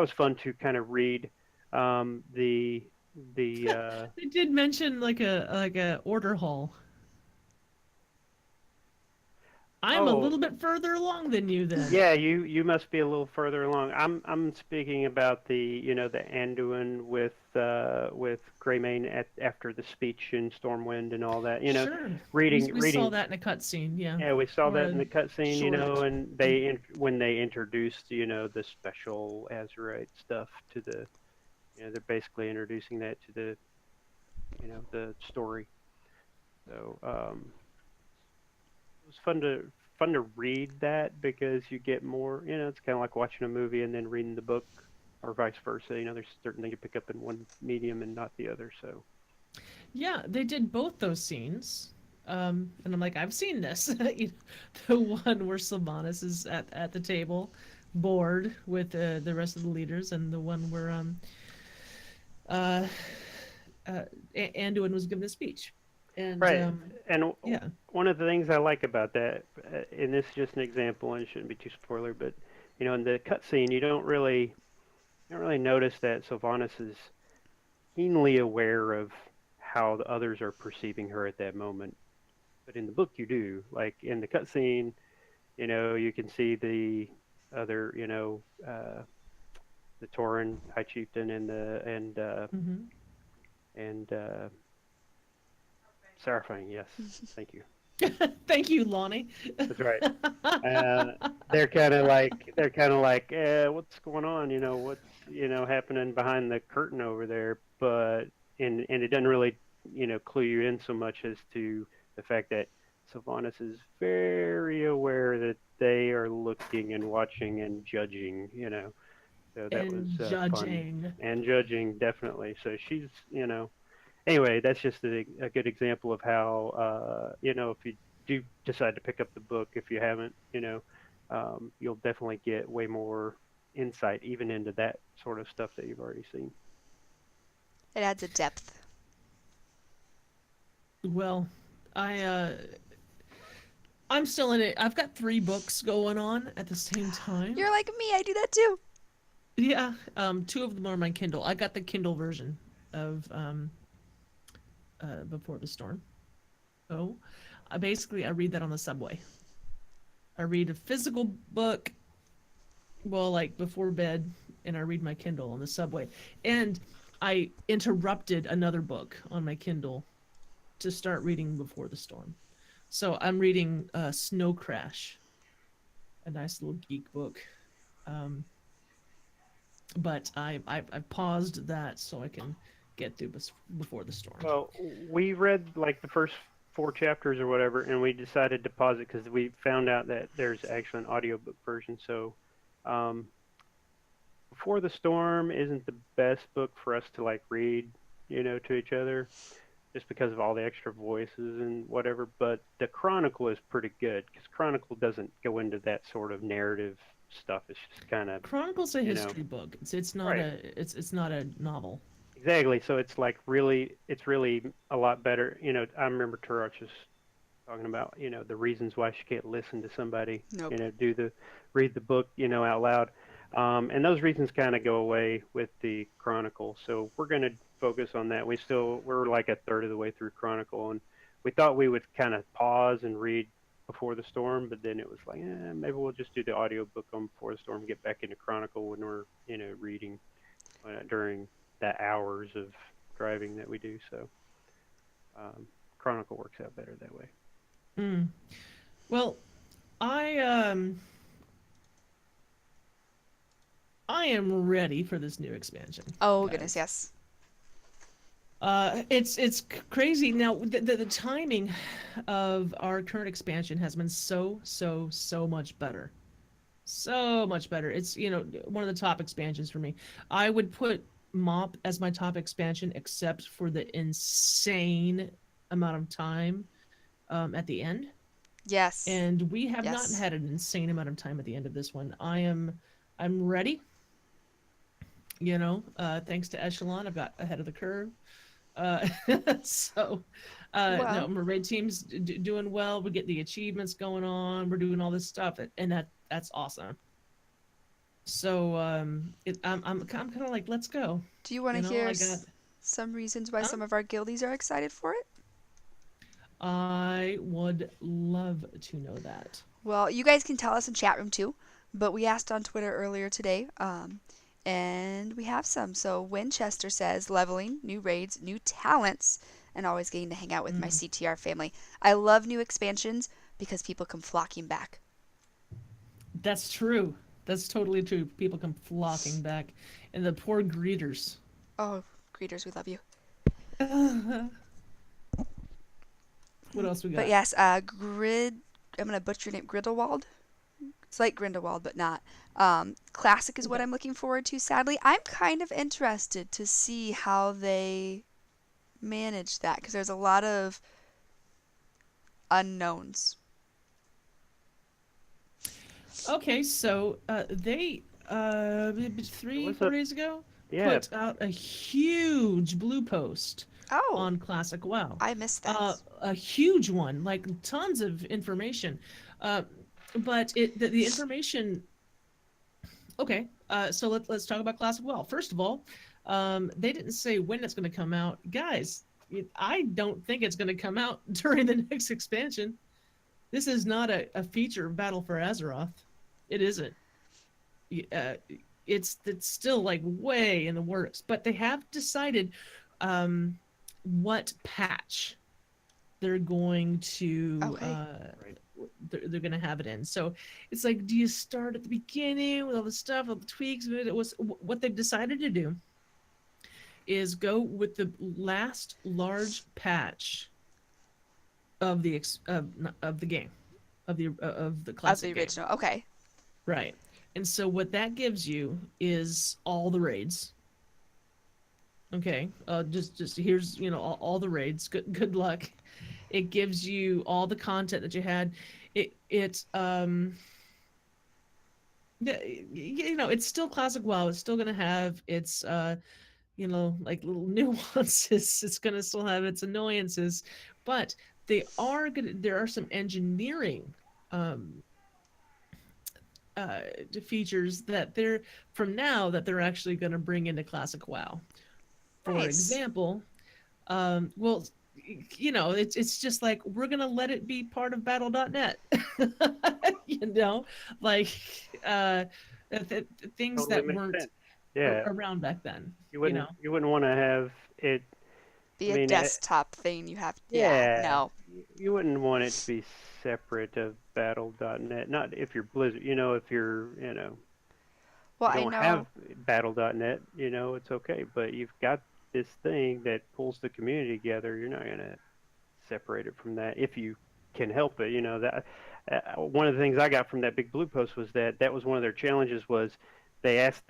was fun to kind of read. The They did mention like a order hall. I'm a oh little bit further along than you then. yeah, you must be a little further along. I'm speaking about the Anduin with Greymane after the speech in Stormwind and all that. Sure. We saw Reading. that in a cutscene, yeah. Yeah, we saw Or that a in the cutscene, short. and when they introduced, the special Azurite stuff to they're basically introducing that to the story. So it was fun to read that because you get more, it's kind of like watching a movie and then reading the book, or vice versa. There's certain things you pick up in one medium and not the other. So Yeah, they did both those scenes. And I'm like, I've seen this. The one where Sylvanas is at the table, bored with the rest of the leaders, and the one where uh, Anduin was given a speech. And right, and yeah. one of the things I like about that, and this is just an example, and it shouldn't be too spoiler, but in the cutscene, you don't really notice that Sylvanas is keenly aware of how the others are perceiving her at that moment. But in the book, you do. Like in the cutscene, you can see the other, the Tauren High Chieftain Hmm. and Seraphine. Yes, thank you. Thank you, Lonnie. That's right. Uh, they're kind of like, what's going on? What's happening behind the curtain over there? But and it doesn't really clue you in so much as to the fact that Sylvanas is very aware that they are looking and watching and judging. So that was And fun, judging. and judging definitely. So she's anyway, that's just a good example of how if you do decide to pick up the book, if you haven't, you'll definitely get way more insight even into that sort of stuff that you've already seen. It adds a depth. Well, I I'm still in it. I've got 3 books going on at the same time. You're like me, I do that too. Yeah, 2 of them are my Kindle. I got the Kindle version of Before the Storm. So, I read that on the subway. I read a physical book, well, like before bed, and I read my Kindle on the subway. And I interrupted another book on my Kindle to start reading Before the Storm. So I'm reading Snow Crash, a nice little geek book. Um, but I paused that so I can get through Before the Storm. Well, we read like the first 4 chapters or whatever, and we decided to pause it because we found out that there's actually an audiobook version. So, um, Before the Storm isn't the best book for us to like read, to each other, just because of all the extra voices and whatever. But the Chronicle is pretty good because Chronicle doesn't go into that sort of narrative stuff. It's just kind of, Chronicle's a you know, history book. It's not right. it's not a novel. Exactly. So it's really a lot better. I remember Turarts was talking about, the reasons why she can't listen to somebody, Nope. read the book, out loud. And those reasons kind of go away with the Chronicle. So we're going to focus on that. We're like a third of the way through Chronicle, and we thought we would kind of pause and read Before the Storm, but then it was like, maybe we'll just do the audiobook on Before the Storm, get back into Chronicle when we're, reading during the hours of driving that we do. So Chronicle works out better that way. Mm. Well, I um I am ready for this new expansion, Oh goodness, guys. yes. It's crazy. Now the timing of our current expansion has been so much better. So much better. It's, one of the top expansions for me. I would put Mop as my top expansion, except for the insane amount of time at the end. Yes. And we have not Yes. had an insane amount of time at the end of this one. I'm ready. Thanks to Eshelon, I've got ahead of the curve. So, no, Well, my raid team's doing well. We get the achievements going on. We're doing all this stuff, and that's awesome. So, I'm kind of like, let's go. do you want to You know, hear I got. some reasons why Huh? some of our guildies are excited for it? I would love to know that. Well, you guys can tell us in chat room too, but we asked on Twitter earlier today, and we have some. So Winchester says leveling, new raids, new talents, and always getting to hang out with my Mm. CTR family. I love new expansions because people come flocking back. That's true. That's totally true. People come flocking back, and the poor greeters. Oh, greeters, we love you. What else we But got? yes, Grid. I'm gonna butcher your name. Grindelwald. It's like Grindelwald, but not. Classic is what Okay. I'm looking forward to. Sadly, I'm kind of interested to see how they manage that because there's a lot of unknowns. Okay, so they maybe There three, was four a days ago yeah. put out a huge blue post Oh, on Classic WoW. I missed that. A huge one, like tons of information. Uh, but the information. Okay, so let's talk about Classic WoW. First of all, they didn't say when it's going to come out, guys. I don't think it's going to come out during the next expansion. This is not a feature of Battle for Azeroth. It isn't. Uh, it's still like way in the works, but they have decided what patch they're going to Okay. Right. they're going to have it in. So it's like, do you start at the beginning with all the stuff, all the tweaks? It was what they've decided to do is go with the last large patch of the game of the Of classic the game. original. Okay. Right. And so what that gives you is all the raids. Okay. Just here's, all the raids. Good luck. It gives you all the content that you had. It's still classic WoW. It's still gonna have its like little nuances. It's gonna still have its annoyances, but there are some engineering um uh, features that they're actually going to bring into classic WoW. For Nice. example, well, it's just like we're going to let it be part of battle.net. you know, like uh, things Totally that makes weren't sense. Yeah, around back then. you wouldn't want to have it. Be I a mean, desktop thing you have. Yeah, yeah, no. you wouldn't want it to be separate of Battle.net. Not if you're Blizzard. If Well, you I don't have know. Battle.net. It's okay. But you've got this thing that pulls the community together. You're not gonna separate it from that if you can help it. That one of the things I got from that big blue post was that was one of their challenges was they asked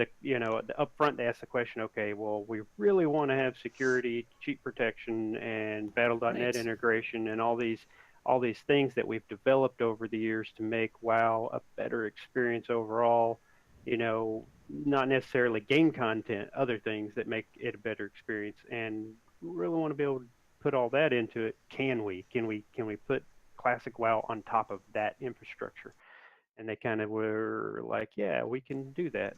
up front they asked the question, okay, well, we really want to have security, cheat protection, and Battle.net Right. integration, and all these things that we've developed over the years to make WoW a better experience overall. Not necessarily game content, other things that make it a better experience, and we really want to be able to put all that into it. Can we put classic WoW on top of that infrastructure? And they kind of were like, yeah, we can do that.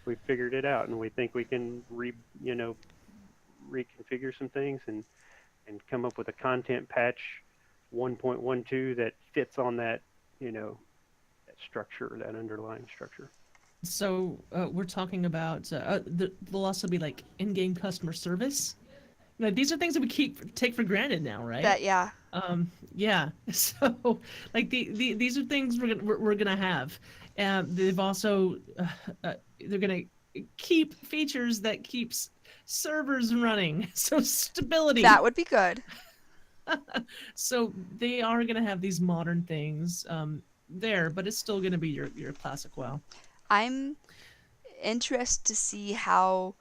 We figured it out, and we think we can reconfigure some things and come up with a content patch 1.12 that fits on that structure, that underlying structure. So we're talking about there'll also be like in-game customer service. These are things that we take for granted now, right? That, yeah. Yeah. So like these are things we're gonna have. They've also they're gonna keep features that keeps servers running. So That stability. would be good. So they are gonna have these modern things there, but it's still gonna be your classic WoW. I'm interested to see how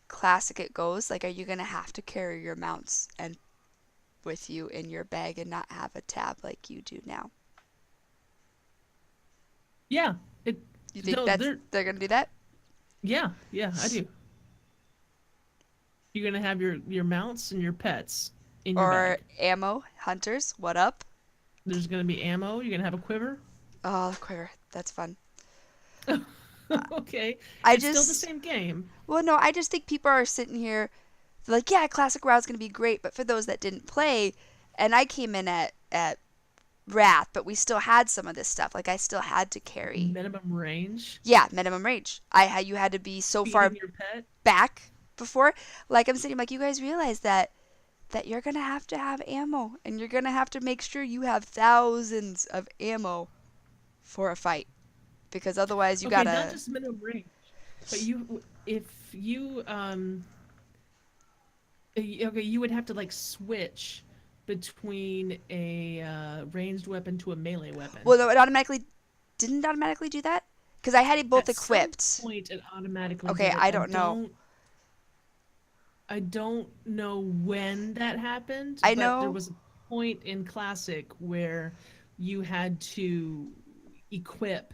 classic it goes. Like, are you going to have to carry your mounts and with you in your bag and not have a tab like you do now? Yeah. It You think no, that's they're they're going to do that? yeah, I do. You're gonna have your mounts and your pets in your Or bag. ammo hunters. What up? There's gonna be ammo. You're gonna have a quiver. Oh, the quiver. That's fun. Okay, I it's still the just, same game. well, no, I just think people are sitting here like, yeah, Classic WoW is going to be great, but for those that didn't play, and I came in at Wrath, but we still had some of this stuff. Like, I still had to carry, Minimum range. yeah, minimum range. You had to be so Feeding far your pet. back before. Like, I'm sitting, like, you guys realize that you're going to have ammo, and you're going to have to make sure you have thousands of ammo for a fight, because otherwise you Okay, not gotta. just minimum range, but if you okay, you would have to like switch between a ranged weapon to a melee weapon. Well, no, it automatically didn't automatically do that because I had it both At some equipped. point, it automatically Okay, did it. I don't know. I don't know when that happened, I but there know. was a point in Classic where you had to equip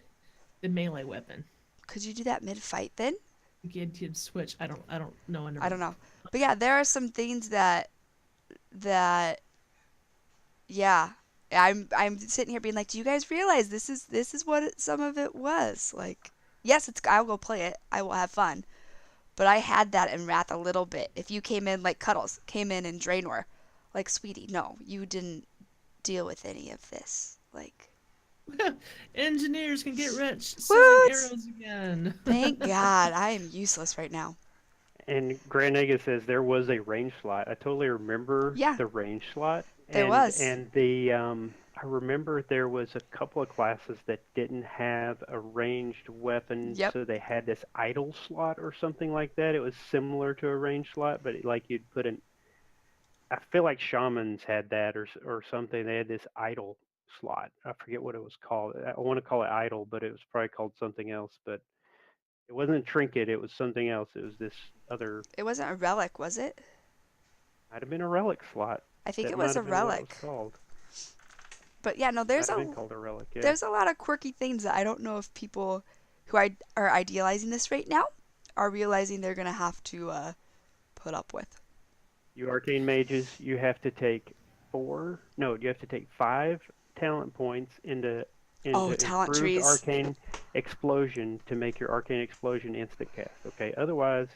the melee weapon. Could you do that mid fight then? You'd switch. I don't know. I I never. don't know. But yeah, there are some things that yeah. I'm sitting here being like, do you guys realize this is what some of it was like? Yes, it's I will go play it. I will have fun. But I had that in Wrath a little bit. If you came in like Cuddles came in Draenor, like sweetie, no, you didn't deal with any of this. Like, Engineers can get rich selling what? arrows again. Thank God, I am useless right now. And Grand Nagus says there was a range slot. I totally remember Yeah, the range slot, there and was. and the I remember there was a couple of classes that didn't have a ranged weapon, Yep. so they had this idle slot or something like that. It was similar to a range slot, but like you'd put an. I feel like shamans had that or something. They had this idle slot. I forget what it was called. I want to call it idle, but it was probably called something else. But it wasn't a trinket. It was something else. It was this other. It wasn't a relic, was it? Might have been a relic slot. I think That it might was a have been what it was relic. called. But yeah, no, Might have been called a relic, yeah. there's a lot of quirky things that I don't know if people who are idealizing this right now are realizing they're gonna have to put up with. You arcane mages, you have to take you have to take 5 talent points Oh, into talent improved trees. arcane explosion to make your arcane explosion instant cast. Okay, otherwise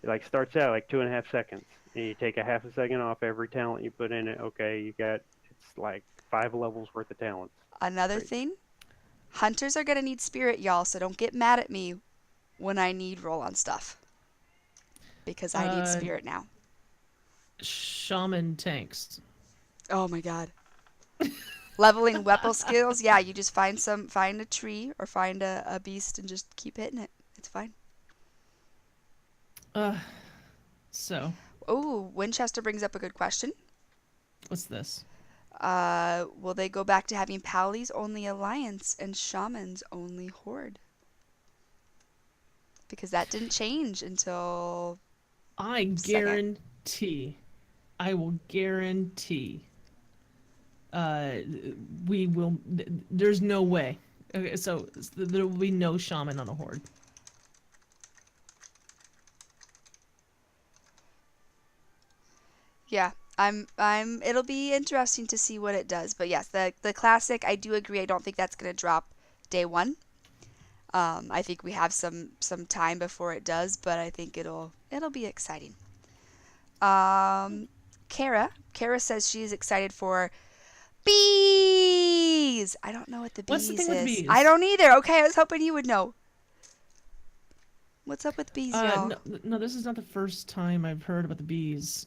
it like starts out like 2.5 seconds, and you take a half a second off every talent you put in it. Okay, you got it's like 5 levels worth of talents. Another Crazy. thing, hunters are gonna need spirit, y'all. So don't get mad at me when I need roll on stuff because I need uh, spirit now. Shaman tanks. Oh my God. Leveling weapon skills, yeah, you just find a tree or find a beast and just keep hitting it. It's fine. Uh, so Oh, Winchester brings up a good question. what's this? Will they go back to having Pally's only alliance and Shaman's only horde? Because that didn't change until I second. guarantee. I will guarantee. Uh, we will. There's no way. Okay, so there will be no shaman on a horde. Yeah, it'll be interesting to see what it does. But yes, the classic, I do agree. I don't think that's gonna drop day one. I think we have some time before it does, but I think it'll be exciting. Um, Kara says she's excited for bees. I don't know what the What's the bees thing with is. I bees? don't either. Okay, I was hoping you would know. What's up with bees, y'all? No, no, this is not the first time I've heard about the bees.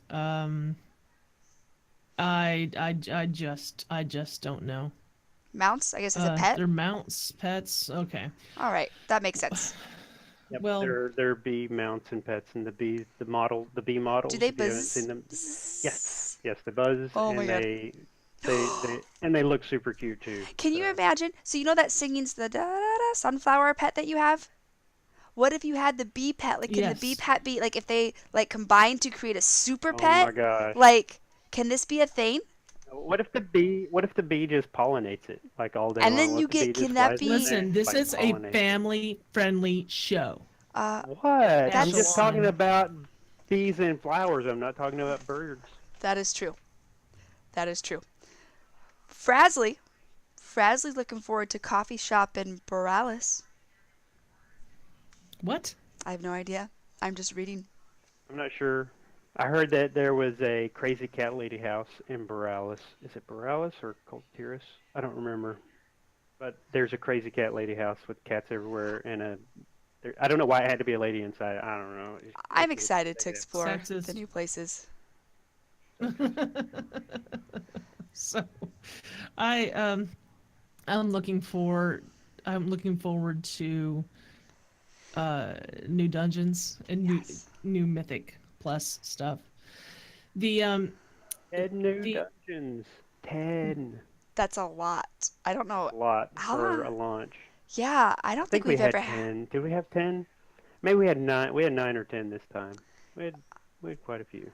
I just don't know. Mounts, I guess, as a pet. They're mounts, pets. Okay. All right, that makes sense. Yep, Well, there be mounts and pets and the bee Do models. they If you haven't seen buzz? them, yes, Bzzz. yes, they buzz Oh my and God. they look super cute too. Can you So imagine? So you know that singing's the da da da sunflower pet that you have? What if you had the bee pet? Like, can the bee yes. pet be like if they like combine to create a super oh my pet? gosh, Like, can this be a thing? what if the bee just pollinates it like all day And long? then What you if the bee get just can that flies in be there Listen, and this like is a pollinates it? family-friendly show. uh What? I'm just talking Eshelon. about bees and flowers. I'm not talking about birds. That is true. That is true. Frasley. Frasley's looking forward to coffee shop in Borealis. What? I have no idea. I'm just reading. I'm not sure. I heard that there was a crazy cat lady house in Borealis. Is it Borealis or Coltiris? I don't remember. But there's a crazy cat lady house with cats everywhere and I don't know why it had to be a lady inside. I don't know. I'm excited to It. explore the Sexist. new places. So, I I'm looking for I'm looking forward to new dungeons and Yes. new mythic plus stuff. The 10 new the dungeons. 10. That's a lot. I don't know A lot how for long. a launch. Yeah, I I don't think think we we've had ever. 10. Did we have 10? Maybe we had 9. We had 9 or 10 this time. We had quite a few.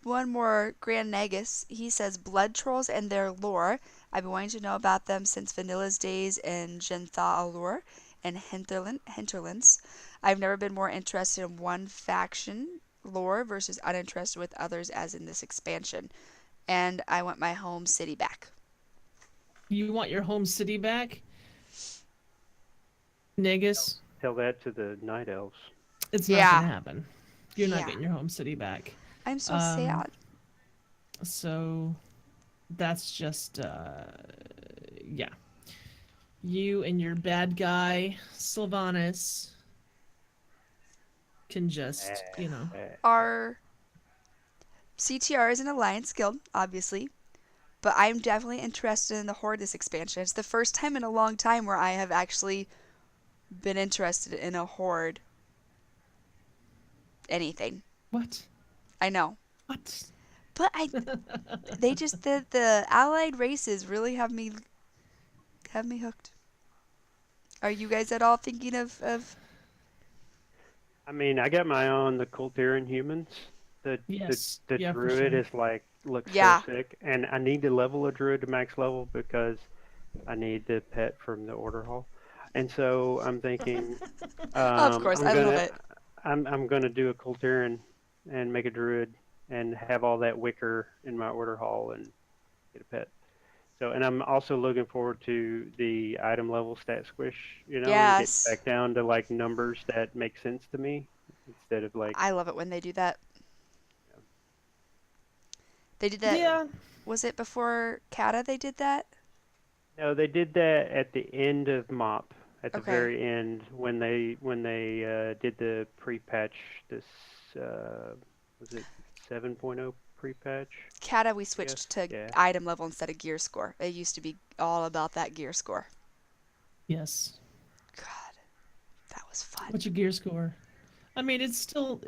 One more, Grand Nagus. He says blood trolls and their lore. I've been wanting to know about them since Vanilla's days in Gentha Allure and Hinterlands. I've never been more interested in one faction lore versus uninterested with others as in this expansion. And I want my home city back. You want your home city back, Negus? Tell that to the night elves. It's not Yeah. gonna happen. You're not Yeah. getting your home city back. I'm so Um, sad. so that's just yeah. You and your bad guy Sylvanas can just, Eh. Our CTR is an alliance guild, obviously, but I'm definitely interested in the Horde this expansion. It's the first time in a long time where I have actually been interested in a Horde anything. what? I know. What? But they just the allied races really have me hooked. Are you guys at all thinking of I mean, I got my own the Kultiran humans. The the Yes. the Yeah, for druid sure. is like looks so Yeah. sick, and I need to level a druid to max level because I need the pet from the order hall. And so I'm thinking, Of course, I'm I love gonna it. I'm gonna do a Kultiran and make a druid and have all that wicker in my order hall and get a pet. So, and I'm also looking forward to the item level stat squish, and get Yes. back down to like numbers that make sense to me instead of like, I love it when they do that. They did that. Yeah. Was it before Kata they did that? no, they did that at the end of MOP, at the Okay. very end when they did the pre-patch. This was it 7.0 pre-patch? Kata we Yes, switched to yeah. item level instead of gear score. It used to be all about that gear score. Yes. God, that was fun. What's your gear score? I mean, it's still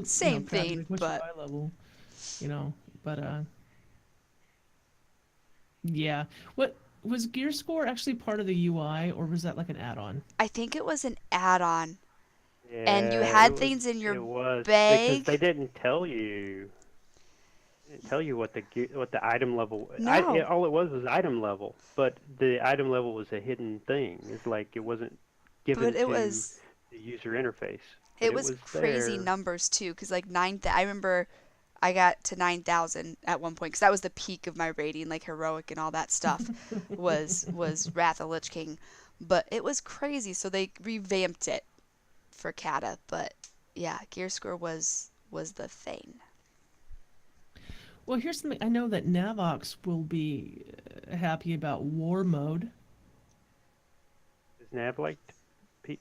Same practically thing, what's your but eye level, but yeah. What was gear score actually part of the UI, or was that like an add-on? I think it was an add-on, and you Yeah, had things in it your was because bag. they didn't tell you. They didn't tell you what the item level. No, All it was item level, but the item level was a hidden thing. It's like it wasn't but given it to was the user interface, but it it was was crazy there. numbers too. Cause like I remember I got to 9,000 at one point because that was the peak of my rating, like heroic and all that stuff was Wrath of Lich King, but it was crazy. So they revamped it for Kata, but yeah, gear score was the thing. Well, here's something I know that Navox will be happy about war mode. Is Nav like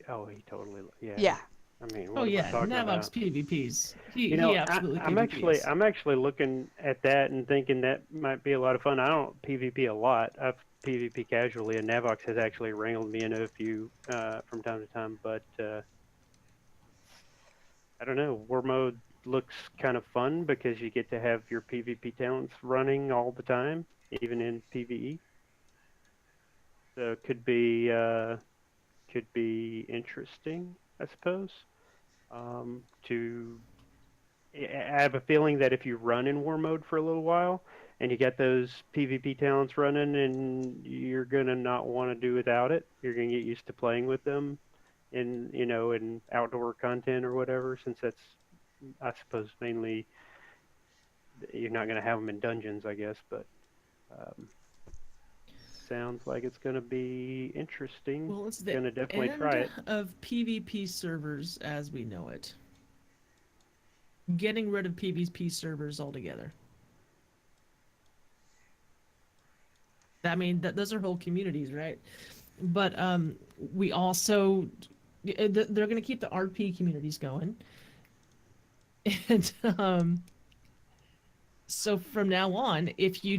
Oh, he totally. Yeah. Yeah, I mean, Oh what am I yeah, talking Navox about? PvPs. He absolutely PvPs. I'm actually looking at that and thinking that might be a lot of fun. I don't PvP a lot. I've PvP casually, and Navox has actually wrangled me into a few from time to time. But I don't know. War mode looks kind of fun because you get to have your PvP talents running all the time, even in PvE. So it could be interesting, I suppose. To I have a feeling that if you run in war mode for a little while and you get those PvP talents running, and you're gonna not want to do without it. You're gonna get used to playing with them in outdoor content or whatever, since that's I suppose mainly you're not going to have them in dungeons, I guess, but um, sounds like it's going to be interesting. Well, it's the Going to definitely try end it. of PvP servers as we know it. Getting rid of PvP servers altogether. I mean, those are whole communities, right? But we also they're going to keep the RP communities going, and so from now on, if you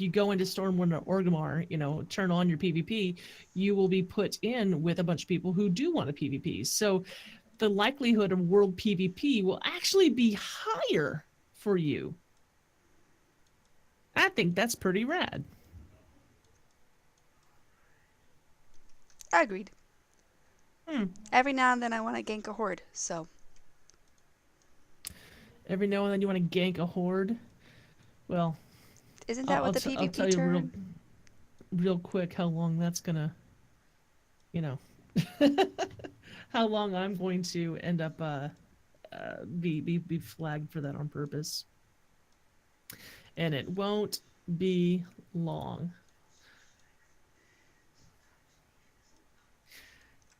go into Stormwind or Orgrimmar, turn on your PvP, you will be put in with a bunch of people who do want to PvP. So the likelihood of world PvP will actually be higher for you. I think that's pretty rad. Agreed. Hmm. Every now and then I want to gank a horde, so. Every now and then you want to gank a horde. Well, Isn't that I'll, what I'll, the t- I'll PvP tell you term? real quick how long that's gonna, you know, how long I'm going to end up be flagged for that on purpose, and it won't be long.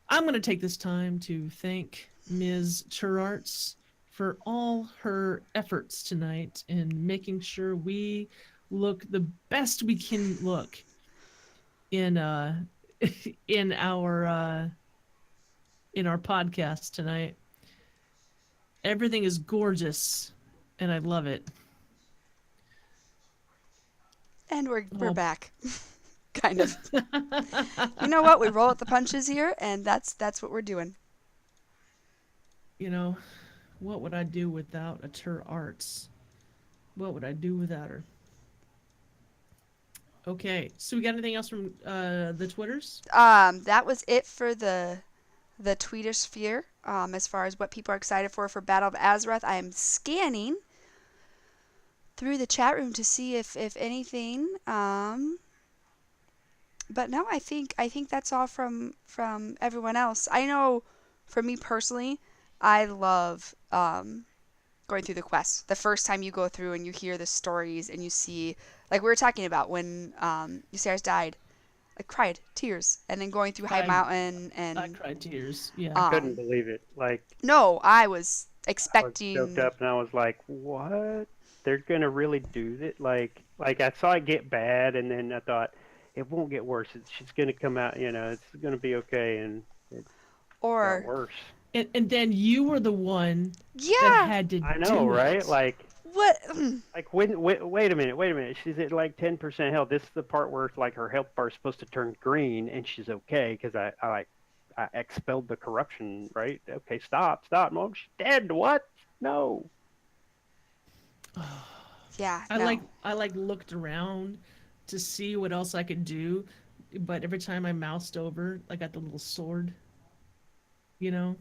I'm going to take this time to thank Ms. Turarts for all her efforts tonight in making sure we look the best we can look in in our uh in our podcast tonight. Everything is gorgeous and I love it. And we're Oh, back. Kind of. You know what? We roll with the punches here, and that's what we're doing. you know, what would I do without a Turarts? What would I do without her? Okay, so we got anything else from the Twitters? That was it for the Tweeter sphere. As far as what people are excited for Battle of Azeroth, I am scanning through the chat room to see if anything. But no, I think that's all from everyone else. I know, for me personally, I love going through the quests. The first time you go through and you hear the stories and you see, like we were talking about when Ysaias died, I cried tears, and then going through High I Mountain I and cried tears. Yeah. I couldn't um, believe it. Like, no, I was I was choked expecting. up and I was like, what? They're going to really do that? Like I saw it get bad and then I thought, it won't get worse. She's going to come out, it's going to be okay. And it got Or worse. And then you were the one that yeah, had to I know, do right? it. what? Like wait a minute, wait a minute. She's at like 10% health. This is the part where like her health bar is supposed to turn green, and she's okay because I expelled the corruption, right? Okay, stop. No, she's dead. What? No. Yeah, I no. looked around to see what else I could do, but every time I moused over, I got the little sword, you know,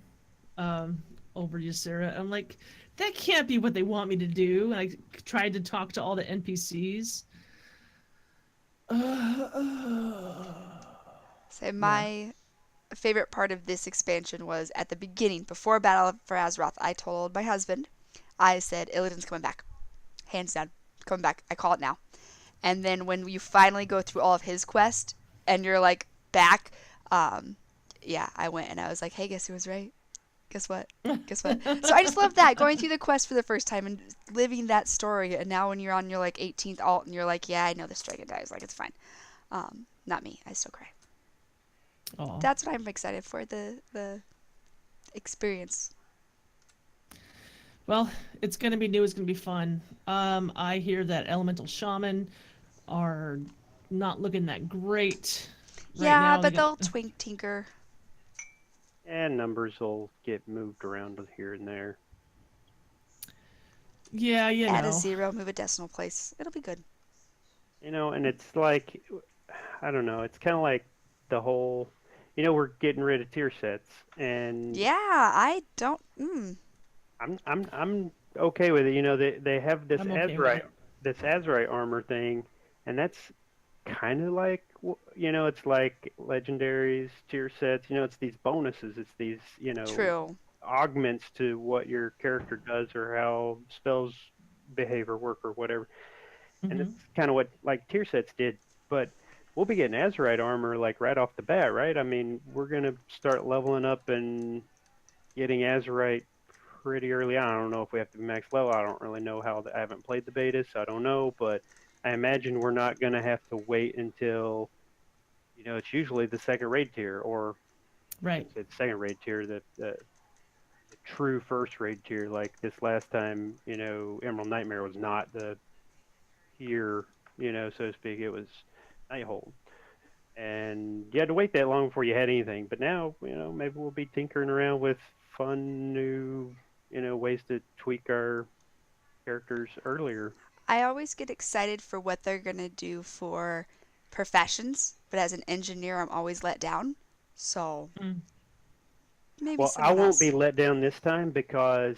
um, over Ysera. I'm like, that can't be what they want me to do. And I tried to talk to all the NPCs. So Yeah. my favorite part of this expansion was at the beginning, before Battle for Azeroth. I told my husband, I said, Illidan's coming back, hands down, coming back. I call it now. And then when you finally go through all of his quest and you're like back, um, yeah, I went and I was like, hey, guess who was right? Guess what? Guess what? So I just love that, going through the quest for the first time and living that story. And now when you're on your like 18th alt and you're like, yeah, I know this dragon dies, like it's fine. Not me. I still cry. Oh. That's what I'm excited for, the experience. Well, it's gonna be new. It's gonna be fun. I hear that Elemental Shaman are not looking that great right Yeah, now. They but got they'll twink tinker. And numbers will get moved around here and there. yeah, Add a zero, move a decimal place. It'll be good. And it's like, I don't know. It's kind of like the whole, we're getting rid of tier sets, and Yeah, I don't. I'm okay with it. They have I'm okay with it. this Azurite armor thing, and that's kind of like it's like legendaries, tier sets. It's these bonuses. It's these True. augments to what your character does or how spells behave or work or whatever. And Mm-hmm. that's kind of what like tier sets did. But we'll be getting Azerite armor like right off the bat, right? I mean, we're gonna start leveling up and getting Azerite pretty early on. I don't know if we have to be max level. I don't really know how. I haven't played the beta, so I don't know. But I imagine we're not gonna have to wait until it's usually the second raid tier, or I Right. shouldn't say the second raid tier, the true first raid tier. Like this last time, Emerald Nightmare was not the tier, so to speak. It was Nighthold. And you had to wait that long before you had anything. But now, maybe we'll be tinkering around with fun new, ways to tweak our characters earlier. I always get excited for what they're going to do for professions, but as an engineer, I'm always let down. So Mm. maybe Well, I someone won't be else. let down this time because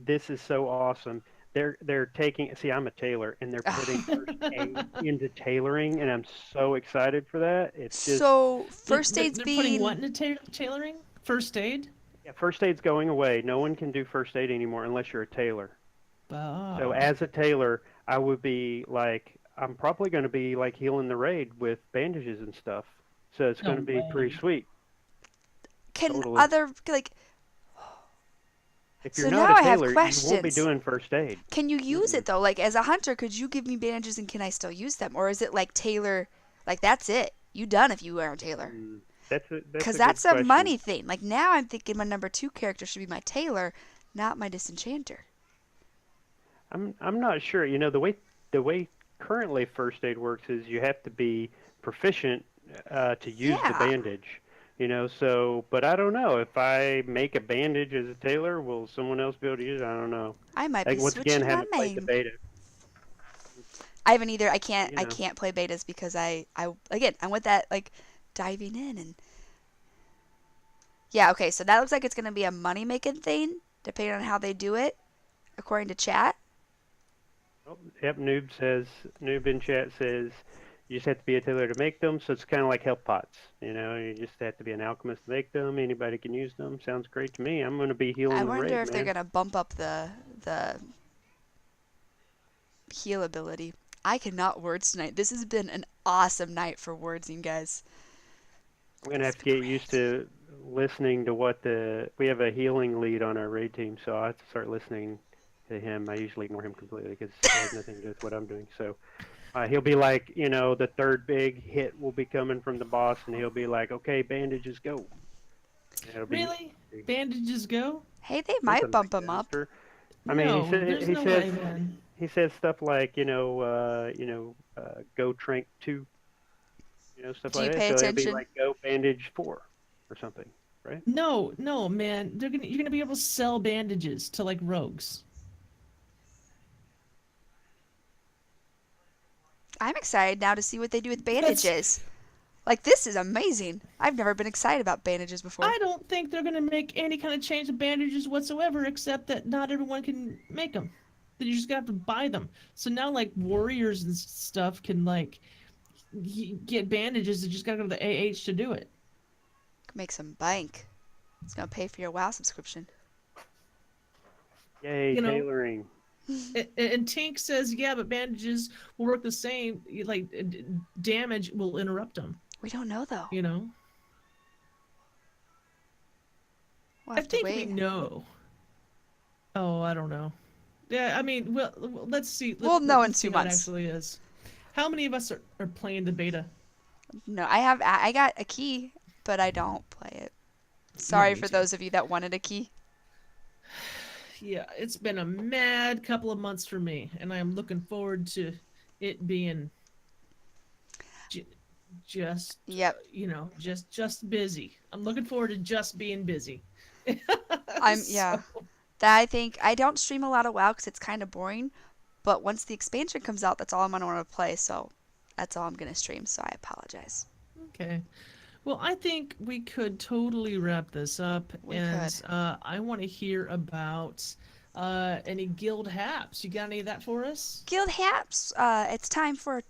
this is so awesome. They're taking. See, I'm a tailor, and they're putting first aid into tailoring, and I'm so excited for that. It's just So first aid's They're putting what being into tailoring? First aid? yeah, first aid's going away. No one can do first aid anymore unless you're a tailor. So Oh. as a tailor, I would be like, I'm probably going to be like healing the raid with bandages and stuff. So it's going No to be pretty way. sweet. can Totally. other like If you're so not now a I have tailor, you won't be questions. doing first aid. Can you use Mm-mm. it though? Like as a hunter, could you give me bandages and can I still use them? Or is it like tailor like that's it? You done if you are a tailor. Mm, that's Cuz a good that's a question. money thing. Like now I'm thinking my number 2 character should be my tailor, not my disenchanter. I'm not sure. The way currently first aid works is you have to be proficient to use the Yeah, bandage. So but I don't know if I make a bandage as a tailor, will someone else be able to use it? I don't know. I might be Like once again, switching my haven't played the main. beta. I haven't either. You I know, can't play betas because I again, I'm with that like diving in and yeah, okay. So that looks like it's going to be a money making thing depending on how they do it according to chat. oh, yep. Noob in chat says you just have to be a tailor to make them. So it's kind of like health pots. You just have to be an alchemist to make them. Anybody can use them. Sounds great to me. I'm going to be I healing the wonder raid, if they're man. going to bump up the heal ability. I cannot words tonight. This has been an awesome night for wordsing, guys. I'm gonna It's have to been get used great. to listening to what we have a healing lead on our raid team, so I have to start listening to him. I usually ignore him completely because it has nothing to do with what I'm doing. So he'll be like, the third big hit will be coming from the boss, and he'll be like, "Okay, bandages go." And it'll be Really? Bandages go? Hey, they might something like bump them that, up. Mister. I mean, he No, said there's he no says way, man. he says stuff like, go trank 2, stuff Do like you that. pay So it'll be attention? like go bandage 4 or something, right? No, no, man. You're gonna be able to sell bandages to like rogues. I'm excited now to see what they do with That's bandages. Like, this is amazing. I've never been excited about bandages before. I don't think they're gonna make any kind of change to bandages whatsoever, except that not everyone can make them. That you just have to buy them. So now, like warriors and stuff can like get bandages. They just gotta go to the AH to do it. Make some bank. It's going to pay for your WoW subscription. Yay, You know. tailoring. And Tink says, yeah, but bandages will work the same. Like damage will interrupt them. We don't know, though. You know. We'll I have to think we wait. know. Oh, I don't know. Yeah, I mean, well, let's see. We'll know in Let's see 2 how it months. actually is. How many of us are playing the beta? No, I got a key, but I don't play it. Yeah, Sorry me for too. those of you that wanted a key. Yeah, it's been a mad couple of months for me, and I am looking forward to it being j- just, Yep. just busy. I'm looking forward to just being busy. Yeah. So, That I think I don't stream a lot of WoW because it's kind of boring. But once the expansion comes out, that's all I'm gonna want to play. So that's all I'm gonna stream. So I apologize. okay. Well, I think we could totally wrap this up, We and could. I want to hear about any guild haps. You got any of that for us? Guild Haps. It's time for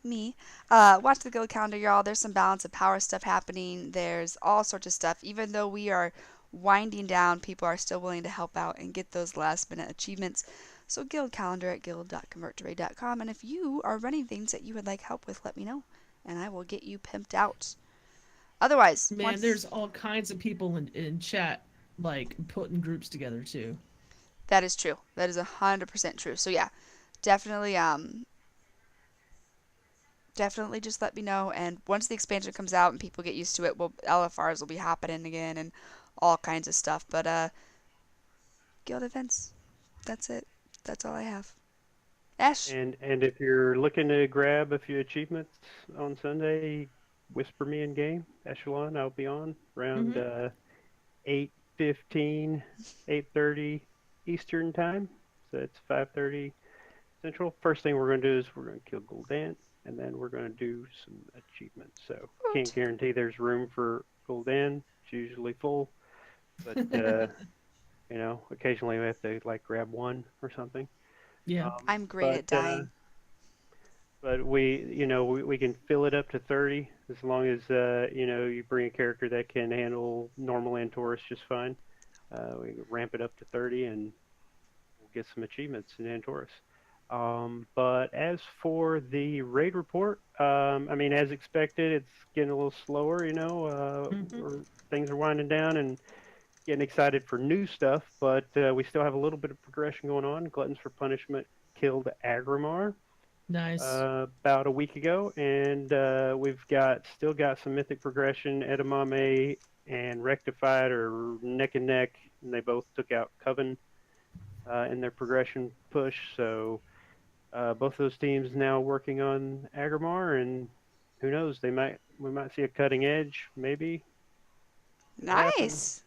me. Watch the guild calendar, y'all. There's some balance of power stuff happening. There's all sorts of stuff. Even though we are winding down, people are still willing to help out and get those last minute achievements. So guild calendar at guild.converttoraid.com. And if you are running things that you would like help with, let me know, and I will get you pimped out. Otherwise, Man, once there's all kinds of people in chat, like, putting groups together, too. that is true. That is 100% true. So yeah, definitely definitely just let me know. And once the expansion comes out and people get used to it, well, LFRs will be happening again and all kinds of stuff. But guild events, that's it. That's all I have. Ash. And if you're looking to grab a few achievements on Sunday, whisper me in game. Eshelon, I'll be on around Mm-hmm. 8:15, 8:30 Eastern time. So it's 5:30 Central. First thing we're going to do is we're going to kill Gul'dan, and then we're going to do some achievements. So can't guarantee there's room for Gul'dan. It's usually full, but occasionally we have to like grab one or something. Yeah. Um, I'm great but at dying. we can fill it up to 30 as long as you bring a character that can handle normal and Taurus just fine. We can ramp it up to 30 and we'll get some achievements in Antorus. But as for the raid report, I mean, as expected, it's getting a little slower. Mm-hmm. Things are winding down and getting excited for new stuff, but we still have a little bit of progression going on. Gluttons for Punishment killed Agrimar Nice. about a week ago, and we've still got some mythic progression. Edamame and Rectified are neck and neck, and they both took out Coven in their progression push. So both of those teams now working on Agrimar, and who knows? We might see a cutting edge. Maybe could happen. Nice.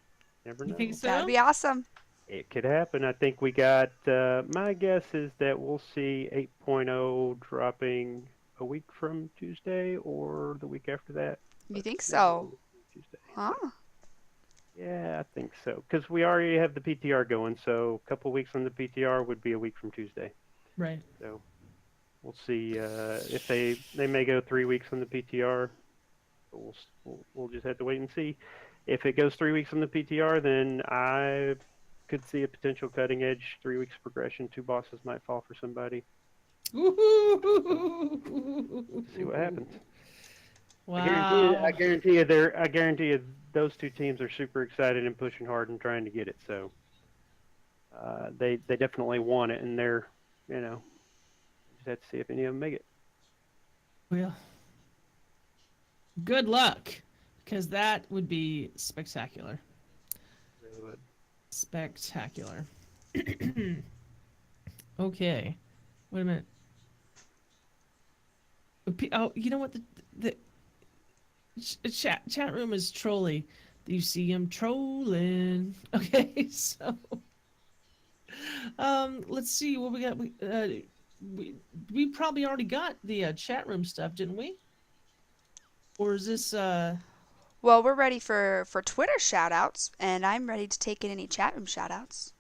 Never You think know. That would so? be awesome. It could happen. I think we got. My guess is that we'll see 8.0 dropping a week from Tuesday or the week after that, You but think maybe so? Tuesday. Huh? So yeah, I think so because we already have the PTR going. So a couple weeks on the PTR would be a week from Tuesday. Right. So we'll see if they may go 3 weeks on the PTR. But we'll just have to wait and see. If it goes 3 weeks on the PTR, then I could see a potential cutting edge 3 weeks progression. Two bosses might fall for somebody. So see what happens. I Wow. guarantee you, those two teams are super excited and pushing hard and trying to get it. So they definitely want it, and they're just have to see if any of them make it. Well, good luck, because that would be spectacular. Really would. Spectacular. Okay. Wait a minute. Oh, you know what? The chat room is trolly. You see him trolling. Okay, so let's see what we got. We probably already got the chat room stuff, didn't we? Or is this Well, we're ready for Twitter shoutouts, and I'm ready to take in any chat room shoutouts.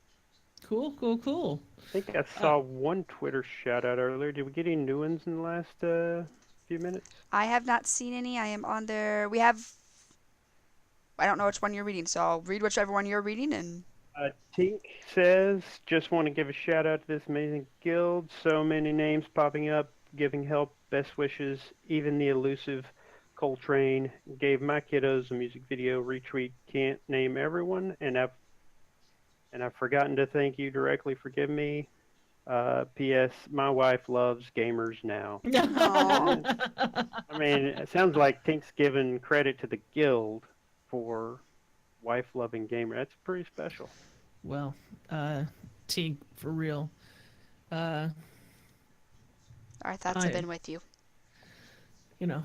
cool, cool, cool? I think I Uh, saw one Twitter shout out earlier. Did we get any new ones in the last few minutes? I have not seen any. I am on there. We have. I don't know which one you're reading, so I'll read whichever one you're reading. And Tink says, just want to give a shout out to this amazing guild. So many names popping up, giving help, best wishes. Even the elusive Coltrane gave my kiddos a music video retweet. Can't name everyone, and I've forgotten to thank you directly. Forgive me. P.S. My wife loves gamers now. oh, I mean, it sounds like Tink's giving credit to the guild for wife loving gamer. That's pretty special. well, Tink, for real. Uh, our thoughts have I, been with you. you know,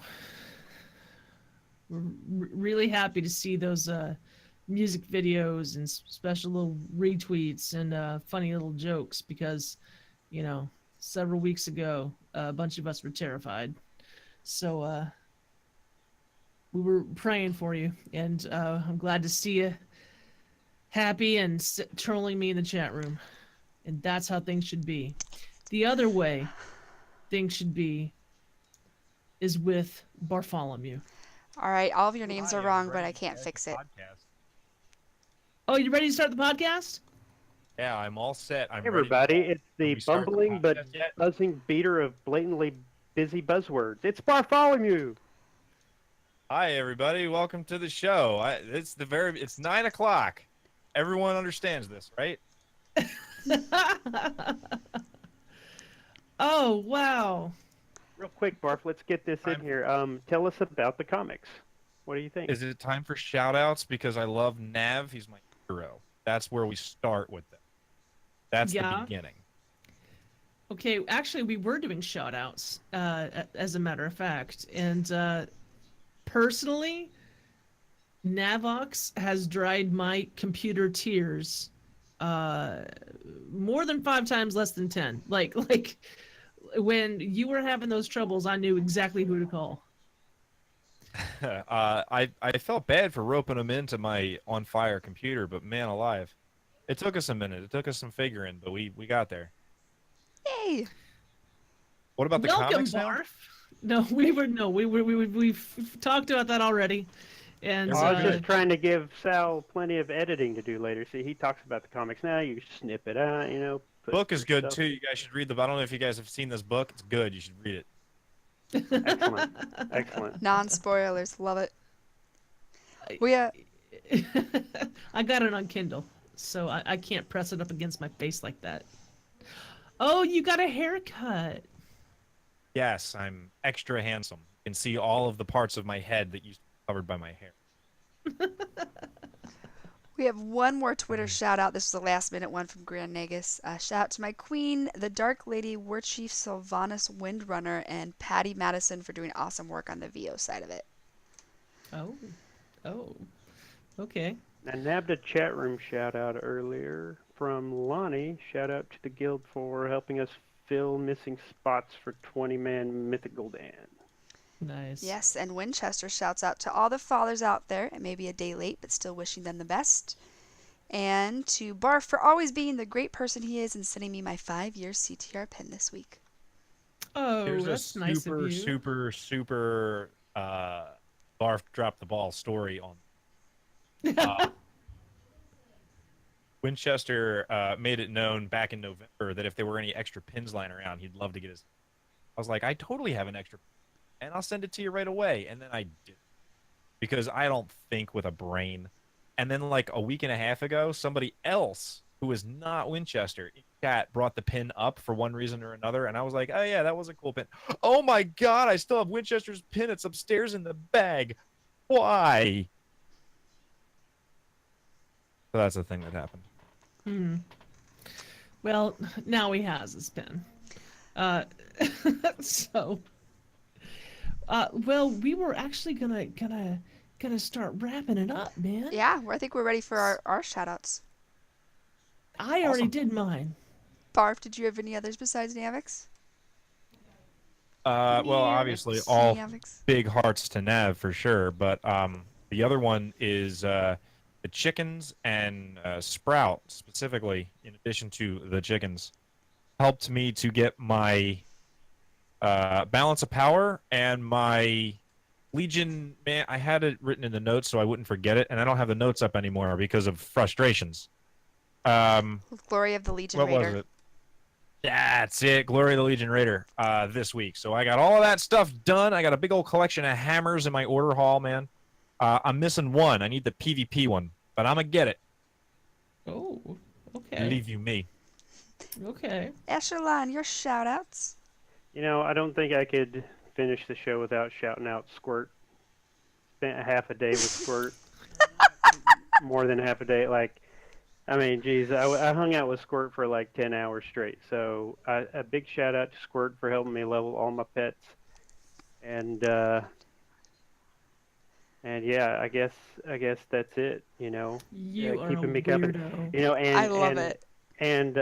we're really happy to see those music videos and special little retweets and funny little jokes because, several weeks ago, a bunch of us were terrified. So we were praying for you, and I'm glad to see you happy and trolling me in the chat room. And that's how things should be. The other way things should be is with Barfolomew. All right, all of your names Hi, are wrong, but I everybody. can't As fix the it. podcast. Oh, you ready to start the podcast? Yeah, I'm all set. I'm Hey ready to everybody, roll. it's Can the we start the bumbling but podcast yet? buzzing beater of blatantly busy buzzwords. It's Barfolomew. Hi, everybody. Welcome to the show. It's 9 o'clock. Everyone understands this, right? Oh, wow. Real quick, Barf, let's get this in Time, here. Tell us about the comics. What do you think? is it time for shout outs? Because I love Nav. He's my hero. That's where we start with them. That's the Yeah. beginning. Okay, actually, we were doing shout outs, as a matter of fact. And personally, Navox has dried my computer tears more than 5 times, less than 10. Like when you were having those troubles, I knew exactly who to call. I felt bad for roping him into my on fire computer, but man alive. It took us a minute. It took us some figuring, but we got there. Yay! What about the Welcome, comics now? Barf. No, we've talked about that already. And Yeah, I was we're just trying to give Sal plenty of editing to do later. See, he talks about the comics now. You snip it out, put Book is your good stuff. too. You guys should read the. I don't know if you guys have seen this book. It's good. You should read it. Excellent, excellent. Non-spoilers, love it. I- We I got it on Kindle, so I can't press it up against my face like that. Oh, you got a haircut. Yes, I'm extra handsome. You can see all of the parts of my head that used to be covered by my hair. We have one more Twitter shout out. This is the last minute one from Grand Nagus. Shout out to my queen, the Dark Lady, War Chief Sylvanas Windrunner, and Patty Madison for doing awesome work on the VO side of it. Oh, okay. I nabbed a chat room shout out earlier from Lonnie. Shout out to the guild for helping us fill missing spots for 20-man Mythical Dan. Nice. Yes, and Winchester shouts out to all the fathers out there. It may be a day late, but still wishing them the best. And to Barf for always being the great person he is and sending me my 5-year CTR pin this week. Oh, There's that's a nice of super, you. super Barf drop the ball story on. Winchester made it known back in November that if there were any extra pins lying around, he'd love to get his. I was like, I totally have an extra, and I'll send it to you right away. And then I did, because I don't think with a brain. And then like a week and a half ago, somebody else who is not Winchester in chat brought the pin up for one reason or another, and I was like, oh yeah, that was a cool pin. Oh my god, I still have Winchester's pin. It's upstairs in the bag. Why? So that's the thing that happened. Well, now he has his pin. So, well, we were actually gonna start wrapping it up, man. Yeah, I think we're ready for our shout outs. I already Awesome. did mine. Barf, did you have any others besides Navix? Well, obviously all Navix. big hearts to Nav for sure, but the other one is the chickens and Sprout specifically. In addition to the chickens, helped me to get my balance of power and my Legion. Man, I had it written in the notes so I wouldn't forget it, and I don't have the notes up anymore because of frustrations. Glory of the Legion What Raider. was it? That's it. Glory of the Legion Raider this week. So I got all of that stuff done. I got a big old collection of hammers in my order hall, man. I'm missing one. I need the PvP one, but I'm going to get it. Oh, okay. Believe you me. Okay. Eshelon, your shout outs. I don't think I could finish the show without shouting out Squirt. Spent half a day with Squirt. More than half a day. Geez, I hung out with Squirt for like 10 hours straight. So a big shout out to Squirt for helping me level all my pets. And yeah, I guess that's it. You are keeping a me company. weirdo. I love it. And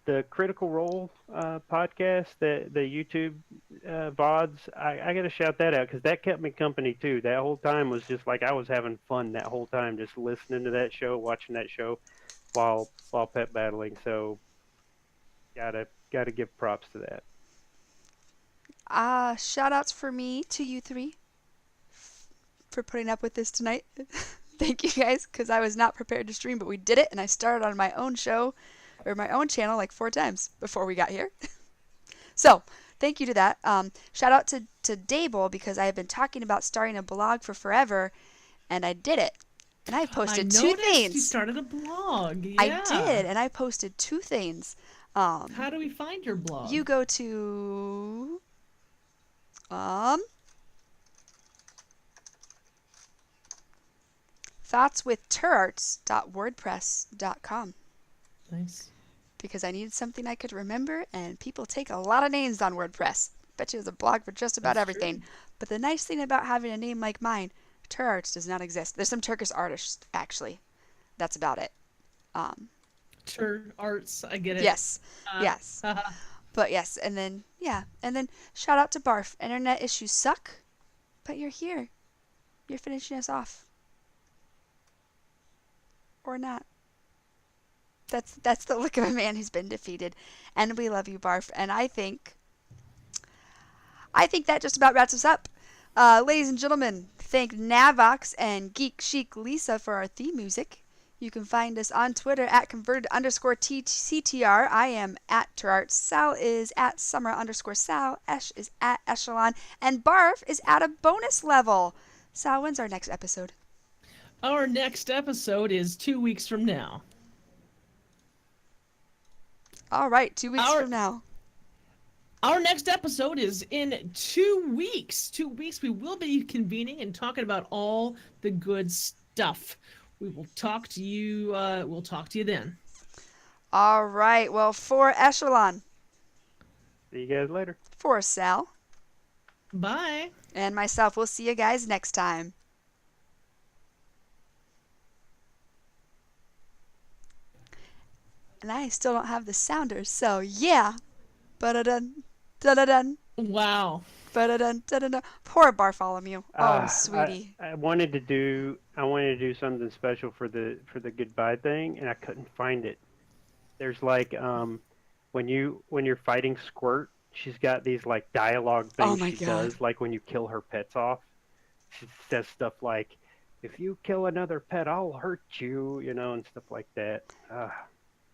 the Critical Role podcast, the YouTube VODs, I got to shout that out because that kept me company too. That whole time was just like I was having fun that whole time, just listening to that show, watching that show while pet battling. So gotta give props to that. Shout outs for me to you three for putting up with this tonight. Thank you guys, because I was not prepared to stream, but we did it, and I started on my own show, or my own channel, like 4 times before we got here. So, thank you to that. Shout out to Dable, because I have been talking about starting a blog for forever, and I did it. And I I posted 2 noticed you things. started a blog. I Yeah. did, and I posted 2 things. How do we find your blog? You go to thoughtswithturarts.wordpress.com, Nice. because I needed something I could remember, and people take a lot of names on WordPress. Bet you there's a blog for just about That's everything. true. But the nice thing about having a name like mine, Turarts does not exist. There's some Turkish artists, actually. That's about it. Turarts, I get it. Yes, yes. But yes, and then, shout out to Barf. Internet issues suck, but you're here. You're finishing us off. Or not. That's the look of a man who's been defeated. And we love you, Barf. And I think that just about wraps us up. Ladies and gentlemen, thank Navox and Geek Chic Lisa for our theme music. You can find us on Twitter at converted_CTR. I am at Turarts. Sal is at Summer_Sal. Esh is at Eshelon. And Barf is at a bonus level. Sal, when's our next episode? Our next episode is 2 weeks from now. All right, 2 weeks from now. Our next episode is in 2 weeks. 2 weeks we will be convening and talking about all the good stuff. We will talk to you. We'll talk to you then. All right. Well, for Eshelon, See you guys later. for Sal, Bye. and myself, we'll see you guys next time. And I still don't have the sounders, so yeah. Ba-da-dun, da-da-dun, Wow. ba-da-dun, da-da-dun. Poor Barfolomew. Oh, sweetie. I wanted to do something special for the goodbye thing, and I couldn't find it. There's like when you're fighting Squirt, she's got these like dialogue things Oh my she God. does, like when you kill her pets off. She says stuff like, "If you kill another pet, I'll hurt you," and stuff like that.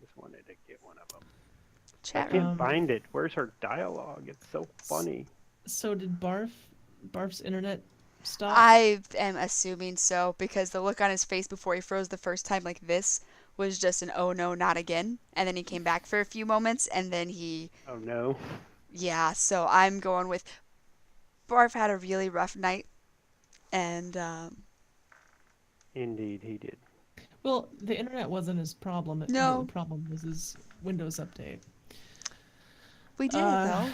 Just wanted to get one of them. I Chat can't room. find it. Where's her dialogue? It's so funny. So did Barf's internet stop? I am assuming so, because the look on his face before he froze the first time like this was just an oh no, not again. And then he came back for a few moments, and then Oh no. yeah, so I'm going with Barf had a really rough night, and Indeed, he did. Well, the internet wasn't his problem. No. The problem was his Windows update. we did it though.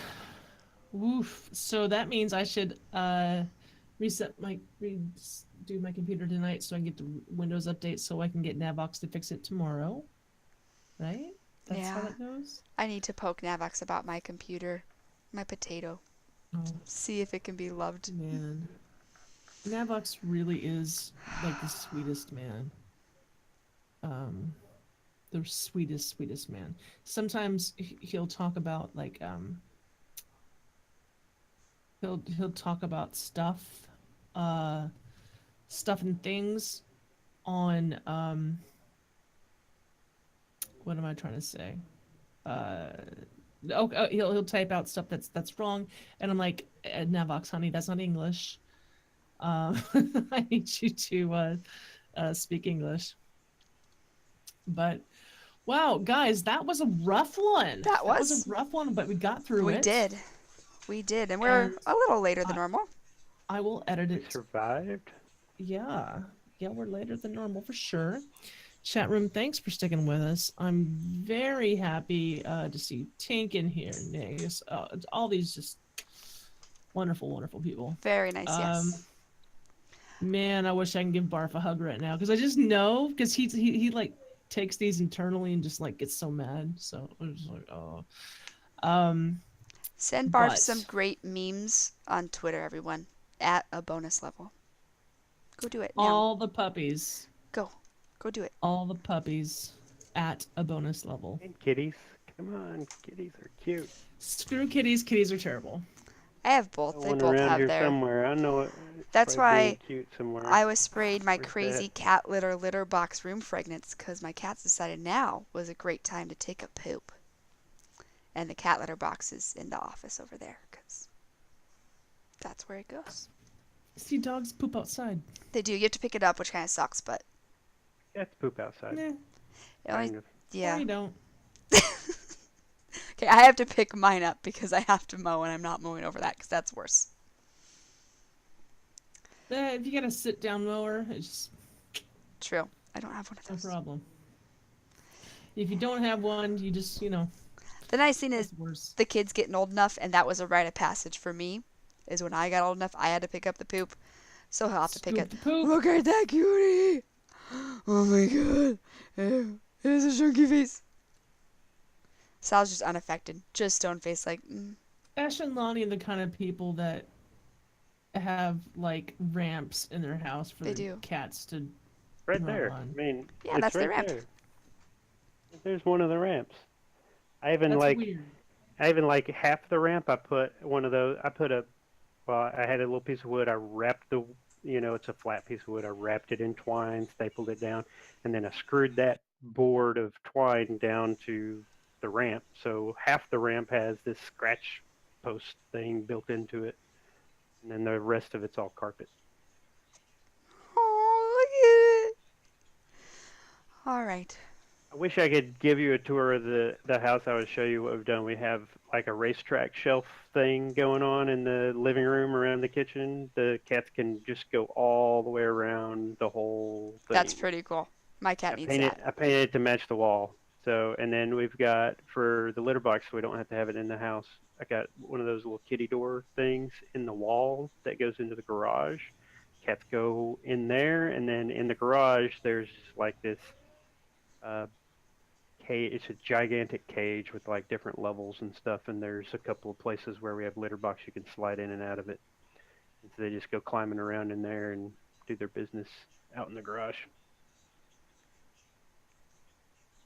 Woof. So that means I should redo my computer tonight so I can get the Windows update so I can get Navox to fix it tomorrow. Right? That's how Yeah. it goes? I need to poke Navox about my computer, my potato, Oh, see if it can be loved. man. Navox really is like the sweetest man. The sweetest man. Sometimes he'll talk about like he'll talk about stuff and things on what am I trying to say? He'll type out stuff that's wrong, and I'm like, Navox, honey, that's not English. I need you to speak English. But wow, guys, that was a rough one. That was. a rough one, but we got through it. We did, and we're And a little later than normal. I will edit it. Survived. Yeah, we're later than normal for sure. Chat room, thanks for sticking with us. I'm very happy to see Tink in here, Nick, all these just wonderful people. Very nice, yes. Man, I wish I can give Barf a hug right now because I just know because he like takes these internally and just like gets so mad. So I'm just like, oh. Send Barf but- some great memes on Twitter, everyone, at a bonus level. Go do it now. All the puppies. Go do it. All the puppies at a bonus level. And kitties. Come on, kitties are cute. Screw kitties. Kitties are terrible. I have both. Got They one both around have here their. somewhere. I know it. It's That's probably being why cute somewhere. I was sprayed my Where's crazy that? cat litter box room fragrance because my cats decided now was a great time to take a poop. And the cat litter box is in the office over there because that's where it goes. See dogs poop outside. They do. You have to pick it up, which kind of sucks, but Cats poop outside. Nah, it only, Kind of. yeah. I don't. Okay, I have to pick mine up because I have to mow and I'm not mowing over that because that's worse. If you got a sit down mower, it's True. I don't have one of no those. problem. If you don't have one, you just, The nice thing is that's worse. the kids getting old enough, and that was a rite of passage for me, is when I got old enough, I had to pick up the poop. So he'll have to pick Scoop it. the poop. Look at that cutie! Oh my god. It has a chunky face. Sal's just unaffected. Just stone face like, Ash and Lonnie are the kind of people that have like ramps in their house for They their do. cats to Right run there. on. I mean, Yeah, it's that's the right ramp. there. There's one of the ramps. I even That's like weird. I even like half the ramp. I put one of those. I put a. Well, I had a little piece of wood. I wrapped the. It's a flat piece of wood. I wrapped it in twine, stapled it down, and then I screwed that board of twine down to the ramp. So half the ramp has this scratch post thing built into it, and then the rest of it's all carpet. oh, look at it. All right. I wish I could give you a tour of the house. I would show you what we've done. We have like a racetrack shelf thing going on in the living room around the kitchen. The cats can just go all the way around the whole thing. That's pretty cool. My cat needs that. I painted it to match the wall. So, and then we've got for the litter box, so we don't have to have it in the house. I got one of those little kitty door things in the wall that goes into the garage. Cats go in there, and then in the garage, there's like this cage. It's a gigantic cage with like different levels and stuff, and there's a couple of places where we have litter box you can slide in and out of it. And so they just go climbing around in there and do their business out in the garage.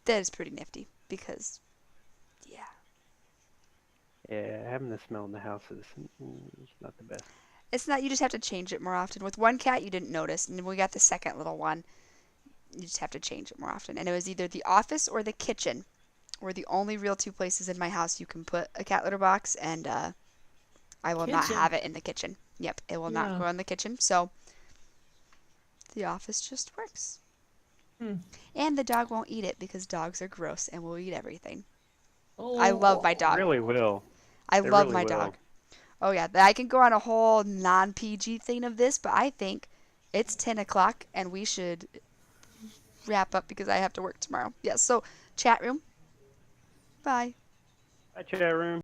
That is pretty nifty because, yeah. Yeah, having the smell in the house is not the best. It's not, you just have to change it more often. With one cat, you didn't notice, and when we got the second little one, you just have to change it more often. And it was either the office or the kitchen were the only real two places in my house you can put a cat litter box, and I will not Kitchen. have it in the kitchen. Yep, it will not Yeah. go in the kitchen, so the office just works. And the dog won't eat it because dogs are gross and will eat everything. Oh, I love my dog. Really will. I They love really my will. dog. Oh yeah, I can go on a whole non-PG thing of this, but I think it's 10 o'clock and we should wrap up because I have to work tomorrow. Yes, so chat room. Bye. Hi, chat room.